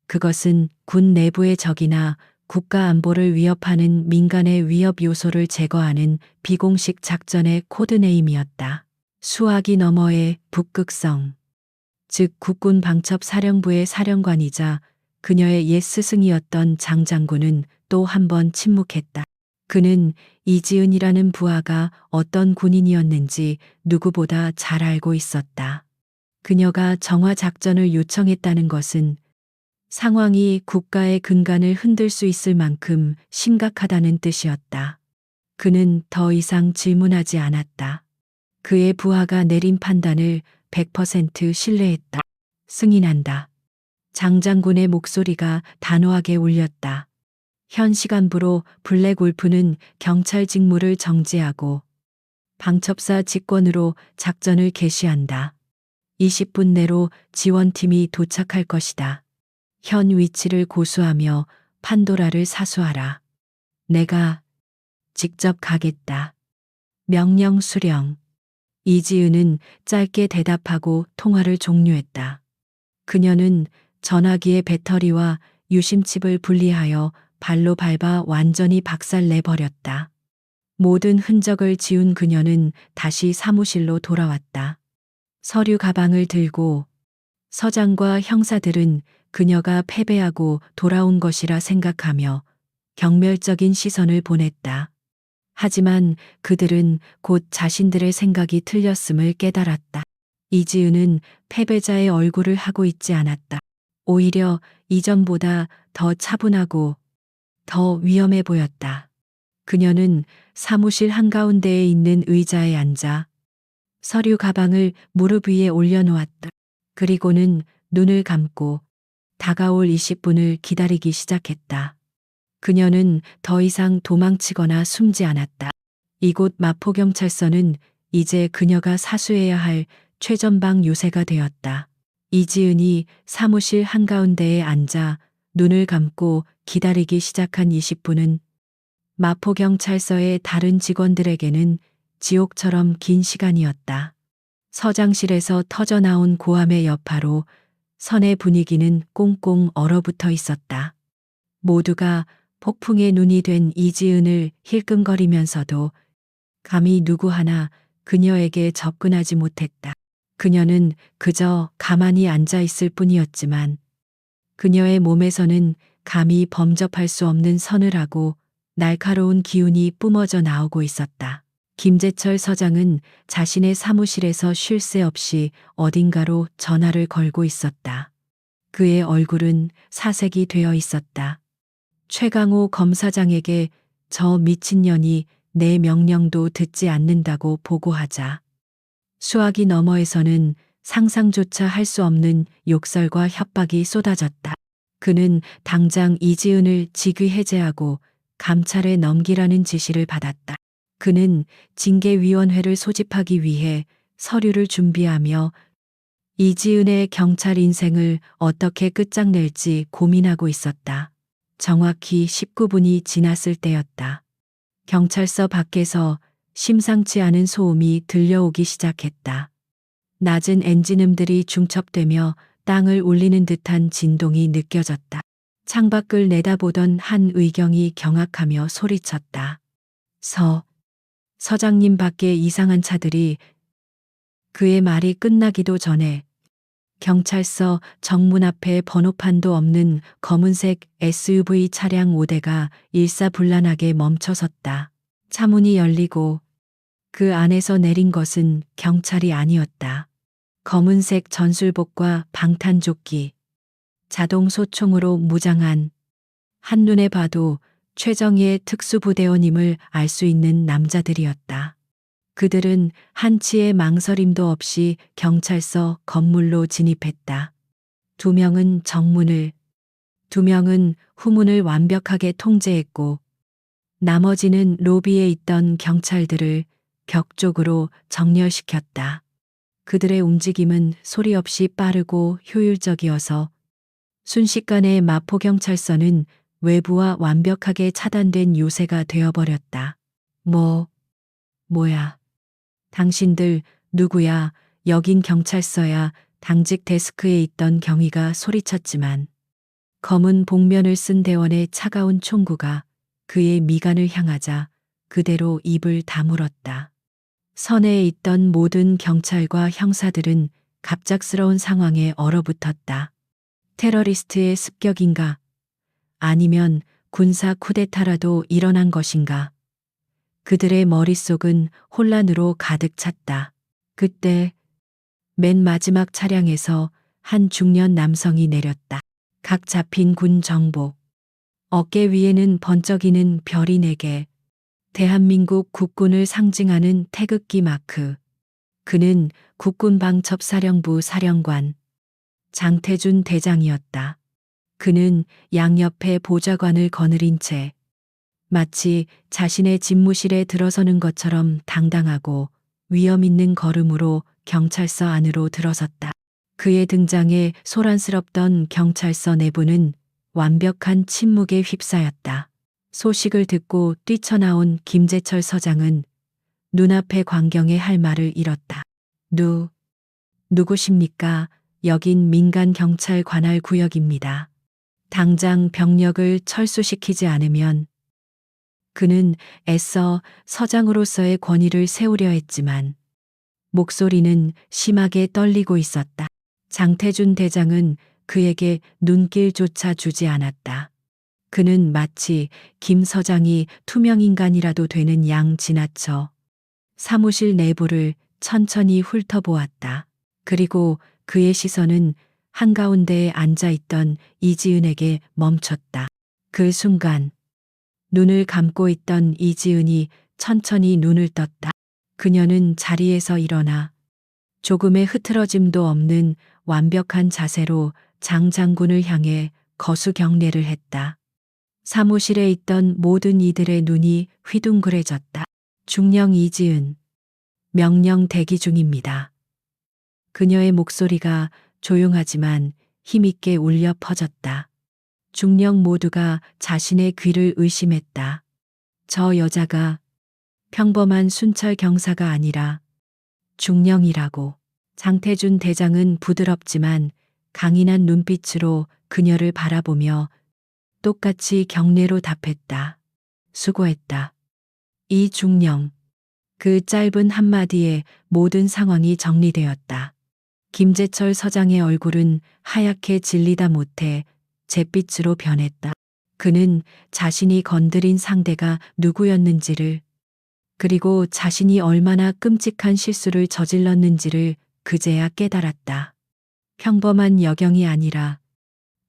그것은 군 내부의 적이나 국가 안보를 위협하는 민간의 위협 요소를 제거하는 비공식 작전의 코드네임이었다. 수화기 너머의 북극성. 즉 국군 방첩 사령부의 사령관이자 그녀의 옛 스승이었던 장 장군은 또 한 번 침묵했다. 그는 이지은이라는 부하가 어떤 군인이었는지 누구보다 잘 알고 있었다. 그녀가 정화 작전을 요청했다는 것은 상황이 국가의 근간을 흔들 수 있을 만큼 심각하다는 뜻이었다. 그는 더 이상 질문하지 않았다. 그의 부하가 내린 판단을 100% 신뢰했다. 승인한다. 장 장군의 목소리가 단호하게 울렸다. 현 시간부로 블랙 울프는 경찰 직무를 정지하고 방첩사 직권으로 작전을 개시한다. 20분 내로 지원팀이 도착할 것이다. 현 위치를 고수하며 판도라를 사수하라. 내가 직접 가겠다. 명령 수령. 이지은은 짧게 대답하고 통화를 종료했다. 그녀는 전화기의 배터리와 유심칩을 분리하여 발로 밟아 완전히 박살내버렸다. 모든 흔적을 지운 그녀는 다시 사무실로 돌아왔다. 서류 가방을 들고 서장과 형사들은 그녀가 패배하고 돌아온 것이라 생각하며 경멸적인 시선을 보냈다. 하지만 그들은 곧 자신들의 생각이 틀렸음을 깨달았다. 이지은은 패배자의 얼굴을 하고 있지 않았다. 오히려 이전보다 더 차분하고 더 위험해 보였다. 그녀는 사무실 한가운데에 있는 의자에 앉아 서류 가방을 무릎 위에 올려놓았다. 그리고는 눈을 감고 다가올 20분을 기다리기 시작했다. 그녀는 더 이상 도망치거나 숨지 않았다. 이곳 마포경찰서는 이제 그녀가 사수해야 할 최전방 요새가 되었다. 이지은이 사무실 한가운데에 앉아 눈을 감고 기다리기 시작한 20분은 마포경찰서의 다른 직원들에게는 지옥처럼 긴 시간이었다. 서장실에서 터져나온 고함의 여파로 선의 분위기는 꽁꽁 얼어붙어 있었다. 모두가 폭풍의 눈이 된 이지은을 힐끔거리면서도 감히 누구 하나 그녀에게 접근하지 못했다. 그녀는 그저 가만히 앉아 있을 뿐이었지만 그녀의 몸에서는 감히 범접할 수 없는 서늘하고 날카로운 기운이 뿜어져 나오고 있었다. 김재철 서장은 자신의 사무실에서 쉴 새 없이 어딘가로 전화를 걸고 있었다. 그의 얼굴은 사색이 되어 있었다. 최강호 검사장에게 저 미친년이 내 명령도 듣지 않는다고 보고하자. 수화기 너머에서는 상상조차 할 수 없는 욕설과 협박이 쏟아졌다. 그는 당장 이지은을 직위 해제하고 감찰에 넘기라는 지시를 받았다. 그는 징계위원회를 소집하기 위해 서류를 준비하며 이지은의 경찰 인생을 어떻게 끝장낼지 고민하고 있었다. 정확히 19분이 지났을 때였다. 경찰서 밖에서 심상치 않은 소음이 들려오기 시작했다. 낮은 엔진음들이 중첩되며 땅을 울리는 듯한 진동이 느껴졌다. 창밖을 내다보던 한 의경이 경악하며 소리쳤다. 서장님 밖에 이상한 차들이. 그의 말이 끝나기도 전에 경찰서 정문 앞에 번호판도 없는 검은색 SUV 차량 5대가 일사불란하게 멈춰섰다. 차문이 열리고 그 안에서 내린 것은 경찰이 아니었다. 검은색 전술복과 방탄조끼, 자동 소총으로 무장한, 한눈에 봐도 최정예의 특수부대원임을 알 수 있는 남자들이었다. 그들은 한치의 망설임도 없이 경찰서 건물로 진입했다. 2명은 정문을, 2명은 후문을 완벽하게 통제했고 나머지는 로비에 있던 경찰들을 벽 쪽으로 정렬시켰다. 그들의 움직임은 소리 없이 빠르고 효율적이어서 순식간에 마포경찰서는 외부와 완벽하게 차단된 요새가 되어버렸다. 뭐야. 당신들 누구야? 여긴 경찰서야. 당직 데스크에 있던 경위가 소리쳤지만 검은 복면을 쓴 대원의 차가운 총구가 그의 미간을 향하자 그대로 입을 다물었다. 선에 있던 모든 경찰과 형사들은 갑작스러운 상황에 얼어붙었다. 테러리스트의 습격인가? 아니면 군사 쿠데타라도 일어난 것인가? 그들의 머릿속은 혼란으로 가득 찼다. 그때 맨 마지막 차량에서 한 중년 남성이 내렸다. 각 잡힌 군 정복. 어깨 위에는 번쩍이는 별이 4개. 대한민국 국군을 상징하는 태극기 마크. 그는 국군방첩사령부 사령관 장태준 대장이었다. 그는 양옆에 보좌관을 거느린 채 마치 자신의 집무실에 들어서는 것처럼 당당하고 위험 있는 걸음으로 경찰서 안으로 들어섰다. 그의 등장에 소란스럽던 경찰서 내부는 완벽한 침묵에 휩싸였다. 소식을 듣고 뛰쳐나온 김재철 서장은 눈앞의 광경에 할 말을 잃었다. 누구십니까? 여긴 민간 경찰 관할 구역입니다. 당장 병력을 철수시키지 않으면. 그는 애써 서장으로서의 권위를 세우려 했지만 목소리는 심하게 떨리고 있었다. 장태준 대장은 그에게 눈길조차 주지 않았다. 그는 마치 김 서장이 투명인간이라도 되는 양 지나쳐 사무실 내부를 천천히 훑어보았다. 그리고 그의 시선은 한가운데에 앉아있던 이지은에게 멈췄다. 그 순간 눈을 감고 있던 이지은이 천천히 눈을 떴다. 그녀는 자리에서 일어나 조금의 흐트러짐도 없는 완벽한 자세로 장 장군을 향해 거수 경례를 했다. 사무실에 있던 모든 이들의 눈이 휘둥그레졌다. 중령 이지은, 명령 대기 중입니다. 그녀의 목소리가 조용하지만 힘있게 울려 퍼졌다. 중령 모두가 자신의 귀를 의심했다. 저 여자가 평범한 순찰 경사가 아니라 중령이라고. 장태준 대장은 부드럽지만 강인한 눈빛으로 그녀를 바라보며 똑같이 경례로 답했다. 수고했다. 이 중령. 그 짧은 한마디에 모든 상황이 정리되었다. 김재철 서장의 얼굴은 하얗게 질리다 못해 잿빛으로 변했다. 그는 자신이 건드린 상대가 누구였는지를, 그리고 자신이 얼마나 끔찍한 실수를 저질렀는지를 그제야 깨달았다. 평범한 여경이 아니라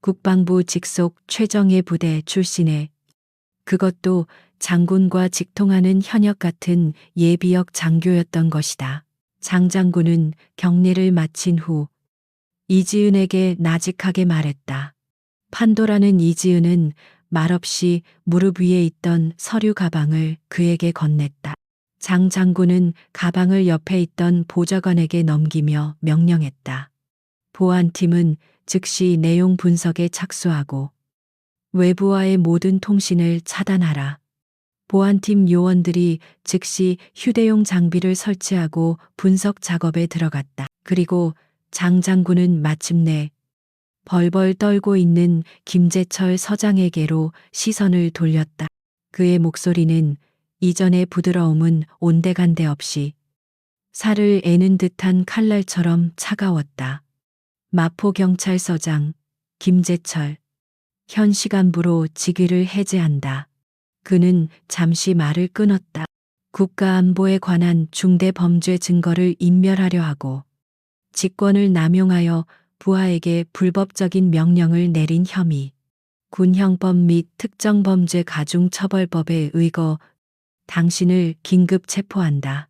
국방부 직속 최정예 부대 출신의, 그것도 장군과 직통하는 현역 같은 예비역 장교였던 것이다. 장 장군은 경례를 마친 후 이지은에게 나직하게 말했다. 판도라는 이지은은 말없이 무릎 위에 있던 서류 가방을 그에게 건넸다. 장 장군은 가방을 옆에 있던 보좌관에게 넘기며 명령했다. 보안팀은 즉시 내용 분석에 착수하고 외부와의 모든 통신을 차단하라. 보안팀 요원들이 즉시 휴대용 장비를 설치하고 분석 작업에 들어갔다. 그리고 장 장군은 마침내 벌벌 떨고 있는 김재철 서장에게로 시선을 돌렸다. 그의 목소리는 이전의 부드러움은 온데간데 없이 살을 애는 듯한 칼날처럼 차가웠다. 마포경찰서장 김재철, 현 시간부로 직위를 해제한다. 그는 잠시 말을 끊었다. 국가안보에 관한 중대 범죄 증거를 인멸하려 하고 직권을 남용하여 부하에게 불법적인 명령을 내린 혐의, 군형법 및 특정범죄 가중처벌법에 의거 당신을 긴급 체포한다.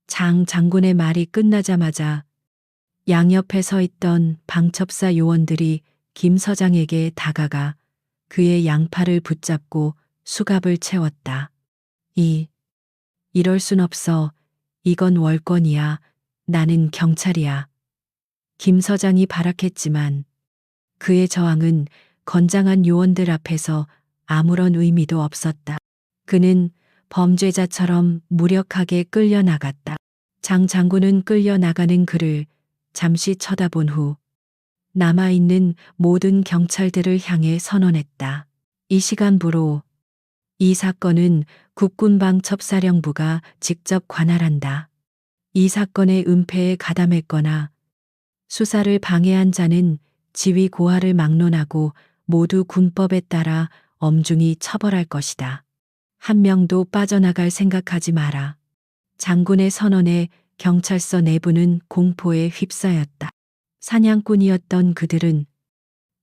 장 장군의 말이 끝나자마자 양옆에 서 있던 방첩사 요원들이 김 서장에게 다가가 그의 양팔을 붙잡고 수갑을 채웠다. 이럴 순 없어. 이건 월권이야. 나는 경찰이야. 김 서장이 발악했지만 그의 저항은 건장한 요원들 앞에서 아무런 의미도 없었다. 그는 범죄자처럼 무력하게 끌려나갔다. 장 장군은 끌려나가는 그를 잠시 쳐다본 후 남아있는 모든 경찰들을 향해 선언했다. 이 시간부로 이 사건은 국군방첩사령부가 직접 관할한다. 이 사건의 은폐에 가담했거나 수사를 방해한 자는 지위 고하를 막론하고 모두 군법에 따라 엄중히 처벌할 것이다. 한 명도 빠져나갈 생각하지 마라. 장군의 선언에 경찰서 내부는 공포에 휩싸였다. 사냥꾼이었던 그들은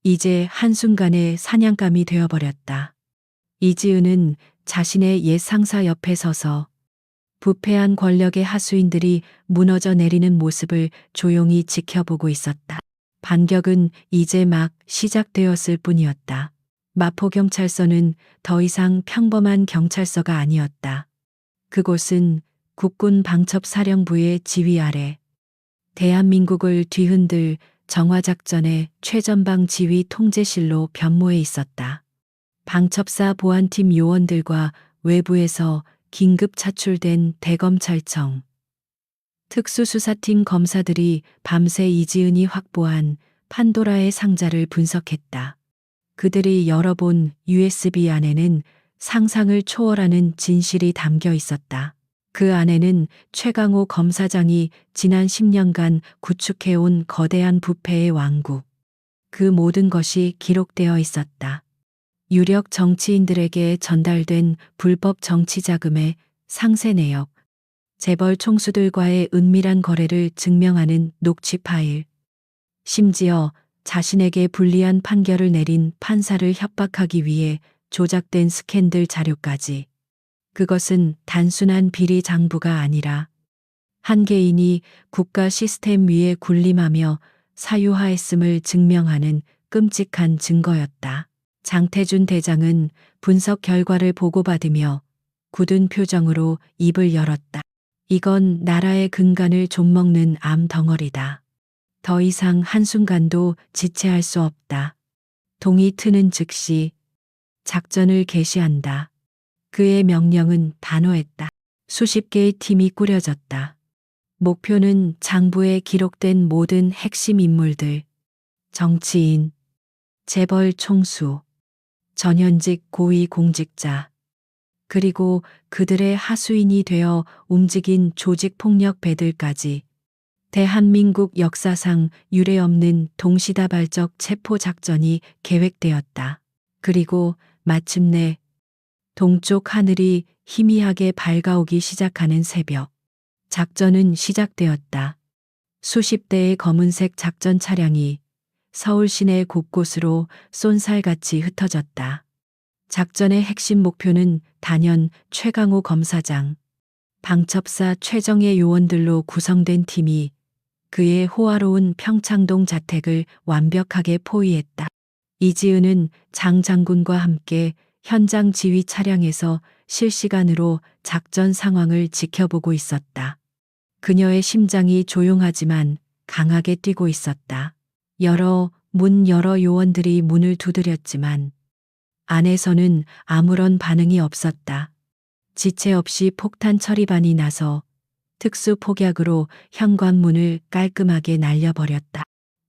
이제 한순간에 사냥감이 되어버렸다. 이지은은 자신의 옛 상사 옆에 서서 부패한 권력의 하수인들이 무너져 내리는 모습을 조용히 지켜보고 있었다. 반격은 이제 막 시작되었을 뿐이었다. 마포경찰서는 더 이상 평범한 경찰서가 아니었다. 그곳은 국군방첩사령부의 지휘 아래 대한민국을 뒤흔들 정화작전의 최전방 지휘 통제실로 변모해 있었다. 방첩사 보안팀 요원들과 외부에서 긴급 차출된 대검찰청, 특수수사팀 검사들이 밤새 이지은이 확보한 판도라의 상자를 분석했다. 그들이 열어본 USB 안에는 상상을 초월하는 진실이 담겨 있었다. 그 안에는 최강호 검사장이 지난 10년간 구축해온 거대한 부패의 왕국, 그 모든 것이 기록되어 있었다. 유력 정치인들에게 전달된 불법 정치 자금의 상세 내역, 재벌 총수들과의 은밀한 거래를 증명하는 녹취 파일, 심지어 자신에게 불리한 판결을 내린 판사를 협박하기 위해 조작된 스캔들 자료까지. 그것은 단순한 비리 장부가 아니라 한 개인이 국가 시스템 위에 군림하며 사유하였음을 증명하는 끔찍한 증거였다. 장태준 대장은 분석 결과를 보고받으며 굳은 표정으로 입을 열었다. 이건 나라의 근간을 좀먹는 암 덩어리다. 더 이상 한순간도 지체할 수 없다. 동이 트는 즉시 작전을 개시한다. 그의 명령은 단호했다. 수십 개의 팀이 꾸려졌다. 목표는 장부에 기록된 모든 핵심 인물들, 정치인, 재벌 총수, 전현직 고위 공직자, 그리고 그들의 하수인이 되어 움직인 조직폭력 배들까지 대한민국 역사상 유례없는 동시다발적 체포작전이 계획되었다. 그리고 마침내 동쪽 하늘이 희미하게 밝아오기 시작하는 새벽, 작전은 시작되었다. 수십 대의 검은색 작전 차량이 서울 시내 곳곳으로 쏜살같이 흩어졌다. 작전의 핵심 목표는 단연 최강호 검사장, 방첩사 최정예 요원들로 구성된 팀이 그의 호화로운 평창동 자택을 완벽하게 포위했다. 이지은은 장 장군과 함께 현장 지휘 차량에서 실시간으로 작전 상황을 지켜보고 있었다. 그녀의 심장이 조용하지만 강하게 뛰고 있었다. 여러 요원들이 문을 두드렸지만 안에서는 아무런 반응이 없었다. 지체 없이 폭탄 처리반이 나서 특수 폭약으로 현관문을 깔끔하게 날려버렸다.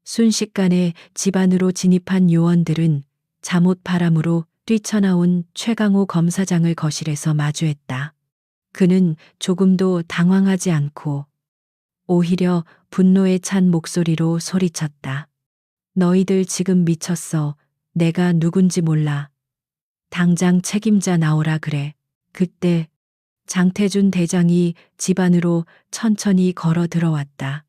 순식간에 집 안으로 진입한 요원들은 잠옷 바람으로 뛰쳐나온 최강호 검사장을 거실에서 마주했다. 그는 조금도 당황하지 않고 오히려 분노에 찬 목소리로 소리쳤다. 너희들 지금 미쳤어. 내가 누군지 몰라. 당장 책임자 나오라 그래. 그때 장태준 대장이 집 안으로 천천히 걸어 들어왔다.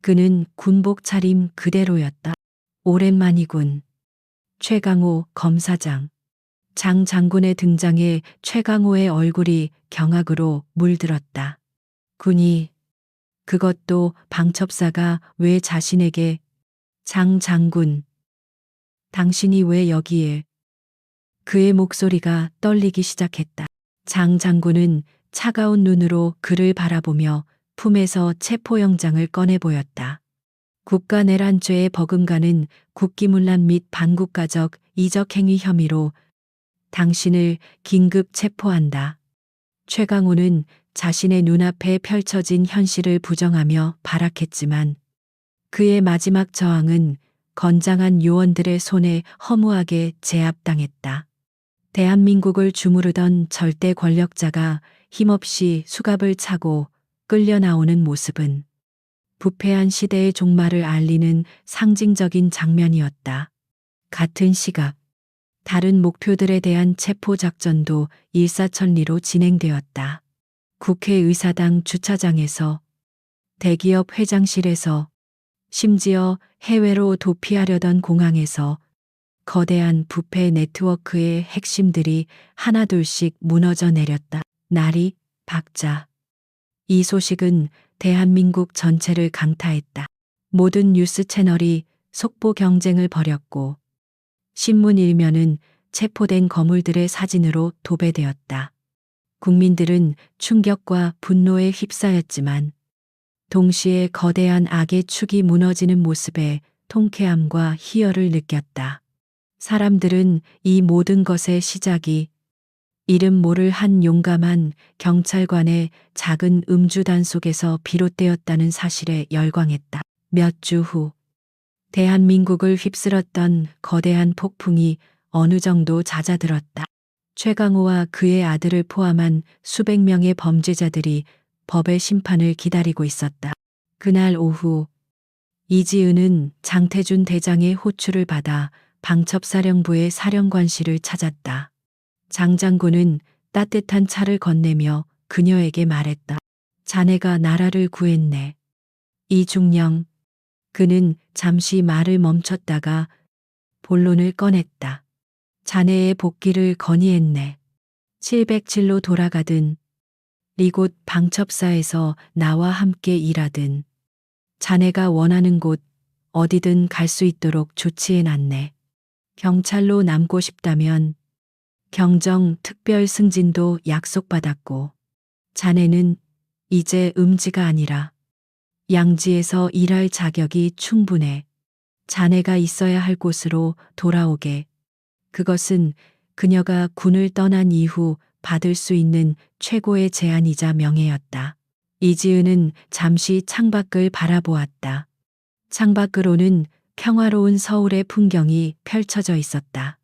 그는 군복 차림 그대로였다. 오랜만이군. 최강호 검사장. 장 장군의 등장에 최강호의 얼굴이 경악으로 물들었다. 군이, 그것도 방첩사가 왜 자신에게, 장 장군, 당신이 왜 여기에? 그의 목소리가 떨리기 시작했다. 장 장군은 차가운 눈으로 그를 바라보며 품에서 체포영장을 꺼내 보였다. 국가내란죄에 버금가는 국기문란 및 반국가적 이적행위 혐의로 당신을 긴급 체포한다. 최강호는 자신의 눈앞에 펼쳐진 현실을 부정하며 발악했지만 그의 마지막 저항은 건장한 요원들의 손에 허무하게 제압당했다. 대한민국을 주무르던 절대 권력자가 힘없이 수갑을 차고 끌려 나오는 모습은 부패한 시대의 종말을 알리는 상징적인 장면이었다. 같은 시각, 다른 목표들에 대한 체포 작전도 일사천리로 진행되었다. 국회의사당 주차장에서, 대기업 회장실에서, 심지어 해외로 도피하려던 공항에서 거대한 부패 네트워크의 핵심들이 하나둘씩 무너져 내렸다. 나리, 박자. 이 소식은 대한민국 전체를 강타했다. 모든 뉴스 채널이 속보 경쟁을 벌였고 신문 일면은 체포된 거물들의 사진으로 도배되었다. 국민들은 충격과 분노에 휩싸였지만 동시에 거대한 악의 축이 무너지는 모습에 통쾌함과 희열을 느꼈다. 사람들은 이 모든 것의 시작이 이름 모를 한 용감한 경찰관의 작은 음주단 속에서 비롯되었다는 사실에 열광했다. 몇 주 후, 대한민국을 휩쓸었던 거대한 폭풍이 어느 정도 잦아들었다. 최강호와 그의 아들을 포함한 수백 명의 범죄자들이 법의 심판을 기다리고 있었다. 그날 오후, 이지은은 장태준 대장의 호출을 받아 방첩사령부의 사령관실을 찾았다. 장 장군은 따뜻한 차를 건네며 그녀에게 말했다. 자네가 나라를 구했네. 이중령. 그는 잠시 말을 멈췄다가 본론을 꺼냈다. 자네의 복귀를 건의했네. 707로 돌아가든 이곳 방첩사에서 나와 함께 일하든 자네가 원하는 곳 어디든 갈 수 있도록 조치해놨네. 경찰로 남고 싶다면 경정 특별 승진도 약속받았고 자네는 이제 음지가 아니라 양지에서 일할 자격이 충분해. 자네가 있어야 할 곳으로 돌아오게. 그것은 그녀가 군을 떠난 이후 받을 수 있는 최고의 제안이자 명예였다. 이지은은 잠시 창밖을 바라보았다. 창밖으로는 평화로운 서울의 풍경이 펼쳐져 있었다.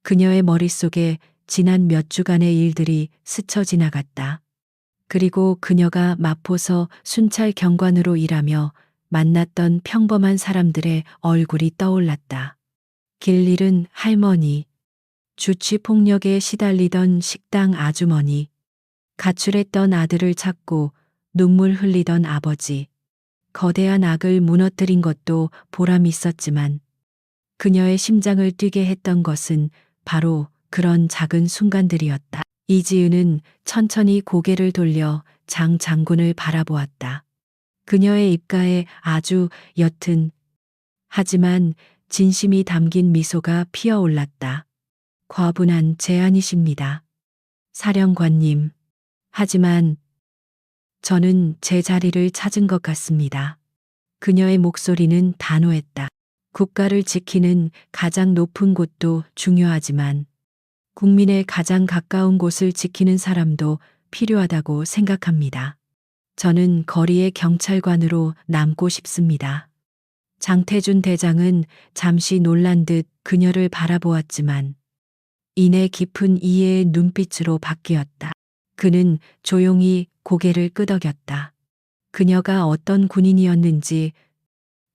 그녀의 머릿속에 지난 몇 주간의 일들이 스쳐 지나갔다. 그리고 그녀가 마포서 순찰 경관으로 일하며 만났던 평범한 사람들의 얼굴이 떠올랐다. 길 잃은 할머니, 주취폭력에 시달리던 식당 아주머니, 가출했던 아들을 찾고 눈물 흘리던 아버지, 거대한 악을 무너뜨린 것도 보람이 있었지만 그녀의 심장을 뛰게 했던 것은 바로 그런 작은 순간들이었다. 이지은은 천천히 고개를 돌려 장 장군을 바라보았다. 그녀의 입가에 아주 옅은 하지만 진심이 담긴 미소가 피어올랐다. 과분한 제안이십니다. 사령관님. 하지만 저는 제 자리를 찾은 것 같습니다. 그녀의 목소리는 단호했다. 국가를 지키는 가장 높은 곳도 중요하지만 국민의 가장 가까운 곳을 지키는 사람도 필요하다고 생각합니다. 저는 거리의 경찰관으로 남고 싶습니다. 장태준 대장은 잠시 놀란 듯 그녀를 바라보았지만 이내 깊은 이해의 눈빛으로 바뀌었다. 그는 조용히 고개를 끄덕였다. 그녀가 어떤 군인이었는지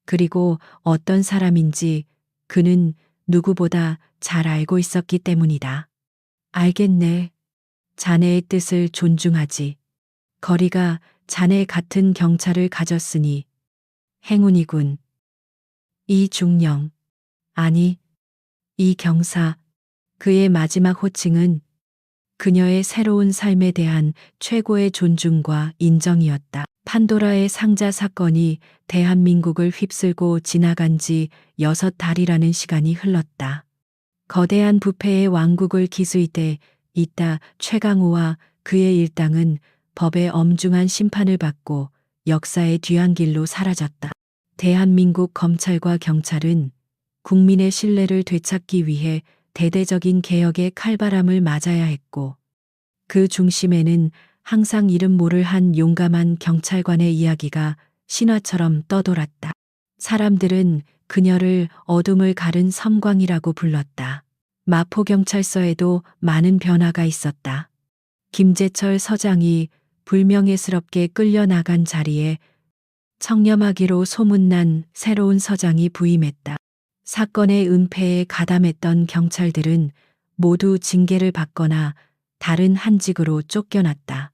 그리고 어떤 사람인지 그는 누구보다 잘 알고 있었기 때문이다. 알겠네. 자네의 뜻을 존중하지. 거리가 자네 같은 경찰을 가졌으니 행운이군. 이중령. 아니, 이경사. 그의 마지막 호칭은 그녀의 새로운 삶에 대한 최고의 존중과 인정이었다. 판도라의 상자 사건이 대한민국을 휩쓸고 지나간 지 6달이라는 시간이 흘렀다. 거대한 부패의 왕국을 기수이되 있다 최강우와 그의 일당은 법의 엄중한 심판을 받고 역사의 뒤안길로 사라졌다. 대한민국 검찰과 경찰은 국민의 신뢰를 되찾기 위해 대대적인 개혁의 칼바람을 맞아야 했고 그 중심에는 항상 이름 모를 한 용감한 경찰관의 이야기가 신화처럼 떠돌았다. 사람들은 그녀를 어둠을 가른 섬광이라고 불렀다. 마포경찰서에도 많은 변화가 있었다. 김재철 서장이 불명예스럽게 끌려나간 자리에 청렴하기로 소문난 새로운 서장이 부임했다. 사건의 은폐에 가담했던 경찰들은 모두 징계를 받거나 다른 한직으로 쫓겨났다.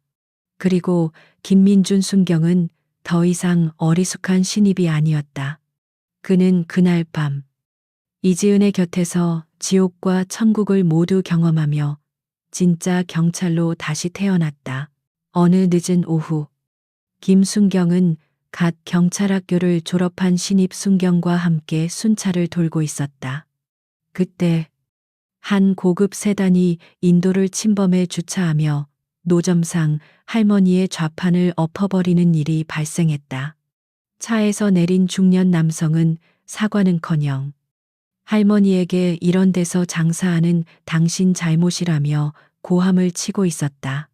그리고 김민준 순경은 더 이상 어리숙한 신입이 아니었다. 그는 그날 밤 이지은의 곁에서 지옥과 천국을 모두 경험하며 진짜 경찰로 다시 태어났다. 어느 늦은 오후 김순경은 갓 경찰학교를 졸업한 신입 순경과 함께 순찰을 돌고 있었다. 그때 한 고급 세단이 인도를 침범해 주차하며 노점상 할머니의 좌판을 엎어버리는 일이 발생했다. 차에서 내린 중년 남성은 사과는커녕 할머니에게 이런 데서 장사하는 당신 잘못이라며 고함을 치고 있었다.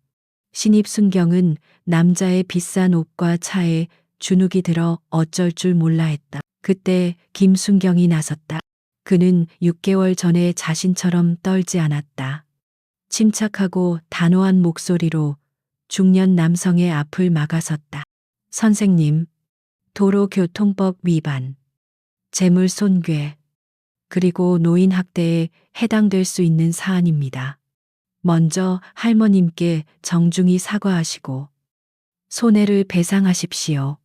신입 순경은 남자의 비싼 옷과 차에 주눅이 들어 어쩔 줄 몰라 했다. 그때 김순경이 나섰다. 그는 6개월 전에 자신처럼 떨지 않았다. 침착하고 단호한 목소리로 중년 남성의 앞을 막아섰다. 선생님, 도로교통법 위반, 재물 손괴, 그리고 노인 학대에 해당될 수 있는 사안입니다. 먼저 할머님께 정중히 사과하시고 손해를 배상하십시오.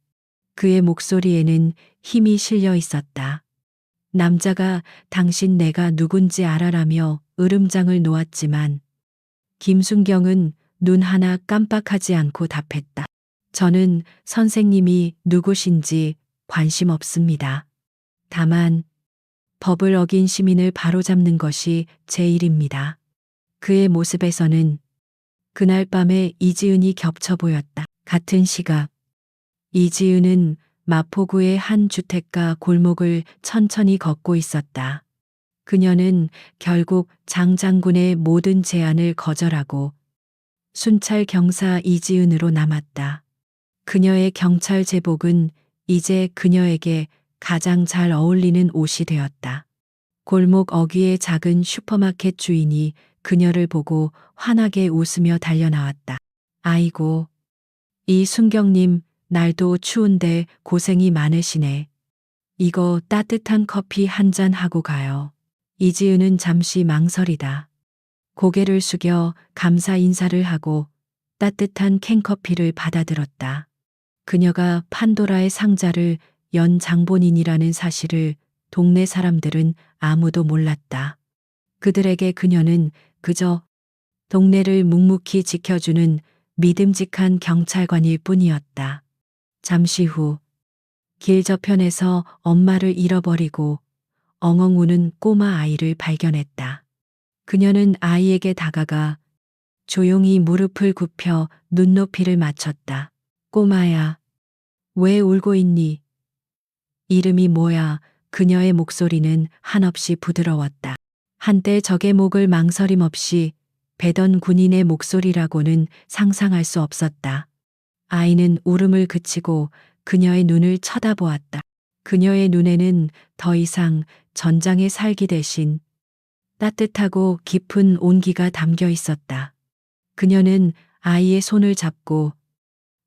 그의 목소리에는 힘이 실려 있었다. 남자가 당신 내가 누군지 알아라며 으름장을 놓았지만 김순경은 눈 하나 깜빡하지 않고 답했다. 저는 선생님이 누구신지 관심 없습니다. 다만 법을 어긴 시민을 바로잡는 것이 제 일입니다. 그의 모습에서는 그날 밤에 이지은이 겹쳐 보였다. 같은 시각 이지은은 마포구의 한 주택가 골목을 천천히 걷고 있었다. 그녀는 결국 장 장군의 모든 제안을 거절하고 순찰 경사 이지은으로 남았다. 그녀의 경찰 제복은 이제 그녀에게 가장 잘 어울리는 옷이 되었다. 골목 어귀의 작은 슈퍼마켓 주인이 그녀를 보고 환하게 웃으며 달려나왔다. 아이고, 이순경님, 날도 추운데 고생이 많으시네. 이거 따뜻한 커피 한 잔 하고 가요. 이지은은 잠시 망설이다. 고개를 숙여 감사 인사를 하고 따뜻한 캔커피를 받아들었다. 그녀가 판도라의 상자를 연 장본인이라는 사실을 동네 사람들은 아무도 몰랐다. 그들에게 그녀는 그저 동네를 묵묵히 지켜주는 믿음직한 경찰관일 뿐이었다. 잠시 후 길 저편에서 엄마를 잃어버리고 엉엉 우는 꼬마 아이를 발견했다. 그녀는 아이에게 다가가 조용히 무릎을 굽혀 눈높이를 맞췄다. 꼬마야, 왜 울고 있니? 이름이 뭐야? 그녀의 목소리는 한없이 부드러웠다. 한때 적의 목을 망설임 없이 베던 군인의 목소리라고는 상상할 수 없었다. 아이는 울음을 그치고 그녀의 눈을 쳐다보았다. 그녀의 눈에는 더 이상 전장의 살기 대신 따뜻하고 깊은 온기가 담겨 있었다. 그녀는 아이의 손을 잡고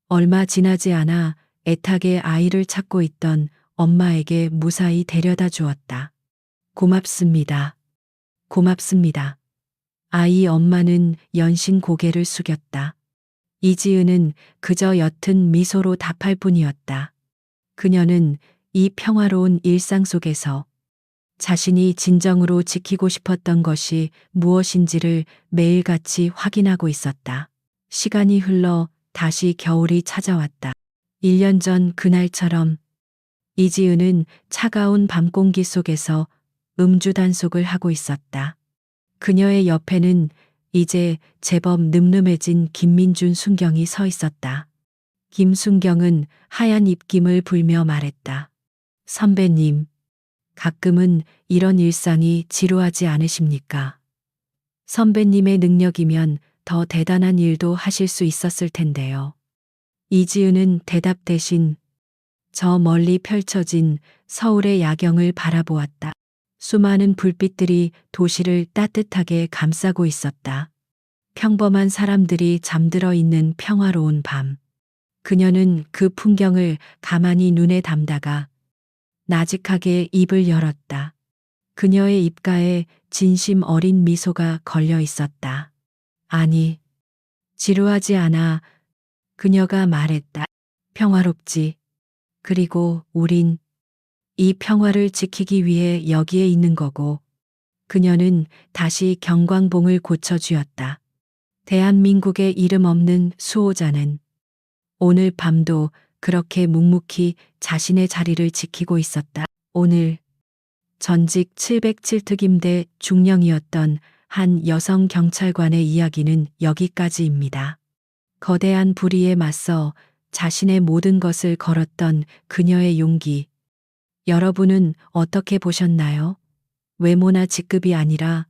얼마 지나지 않아 애타게 아이를 찾고 있던 엄마에게 무사히 데려다 주었다. 고맙습니다. 고맙습니다. 아이 엄마는 연신 고개를 숙였다. 이지은은 그저 옅은 미소로 답할 뿐이었다. 그녀는 이 평화로운 일상 속에서 자신이 진정으로 지키고 싶었던 것이 무엇인지를 매일같이 확인하고 있었다. 시간이 흘러 다시 겨울이 찾아왔다. 1년 전 그날처럼 이지은은 차가운 밤 공기 속에서 음주 단속을 하고 있었다. 그녀의 옆에는 이제 제법 늠름해진 김민준 순경이 서 있었다. 김순경은 하얀 입김을 불며 말했다. 선배님, 가끔은 이런 일상이 지루하지 않으십니까? 선배님의 능력이면 더 대단한 일도 하실 수 있었을 텐데요. 이지은은 대답 대신 저 멀리 펼쳐진 서울의 야경을 바라보았다. 수많은 불빛들이 도시를 따뜻하게 감싸고 있었다. 평범한 사람들이 잠들어 있는 평화로운 밤. 그녀는 그 풍경을 가만히 눈에 담다가 나직하게 입을 열었다. 그녀의 입가에 진심 어린 미소가 걸려 있었다. 아니, 지루하지 않아. 그녀가 말했다. 평화롭지. 그리고 우린 이 평화를 지키기 위해 여기에 있는 거고. 그녀는 다시 경광봉을 고쳐쥐었다. 대한민국의 이름 없는 수호자는 오늘 밤도 그렇게 묵묵히 자신의 자리를 지키고 있었다. 오늘 전직 707특임대 중령이었던 한 여성 경찰관의 이야기는 여기까지입니다. 거대한 불의에 맞서 자신의 모든 것을 걸었던 그녀의 용기. 여러분은 어떻게 보셨나요? 외모나 직급이 아니라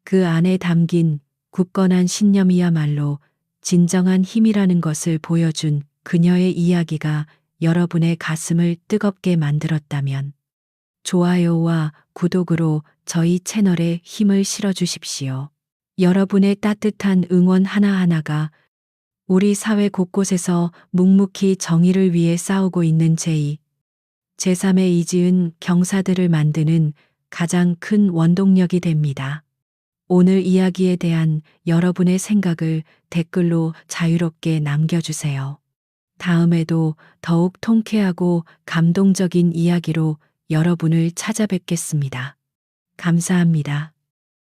그 안에 담긴 굳건한 신념이야말로 진정한 힘이라는 것을 보여준 그녀의 이야기가 여러분의 가슴을 뜨겁게 만들었다면 좋아요와 구독으로 저희 채널에 힘을 실어주십시오. 여러분의 따뜻한 응원 하나하나가 우리 사회 곳곳에서 묵묵히 정의를 위해 싸우고 있는 제2, 제3의 이지은 경사들을 만드는 가장 큰 원동력이 됩니다. 오늘 이야기에 대한 여러분의 생각을 댓글로 자유롭게 남겨주세요. 다음에도 더욱 통쾌하고 감동적인 이야기로 여러분을 찾아뵙겠습니다. 감사합니다.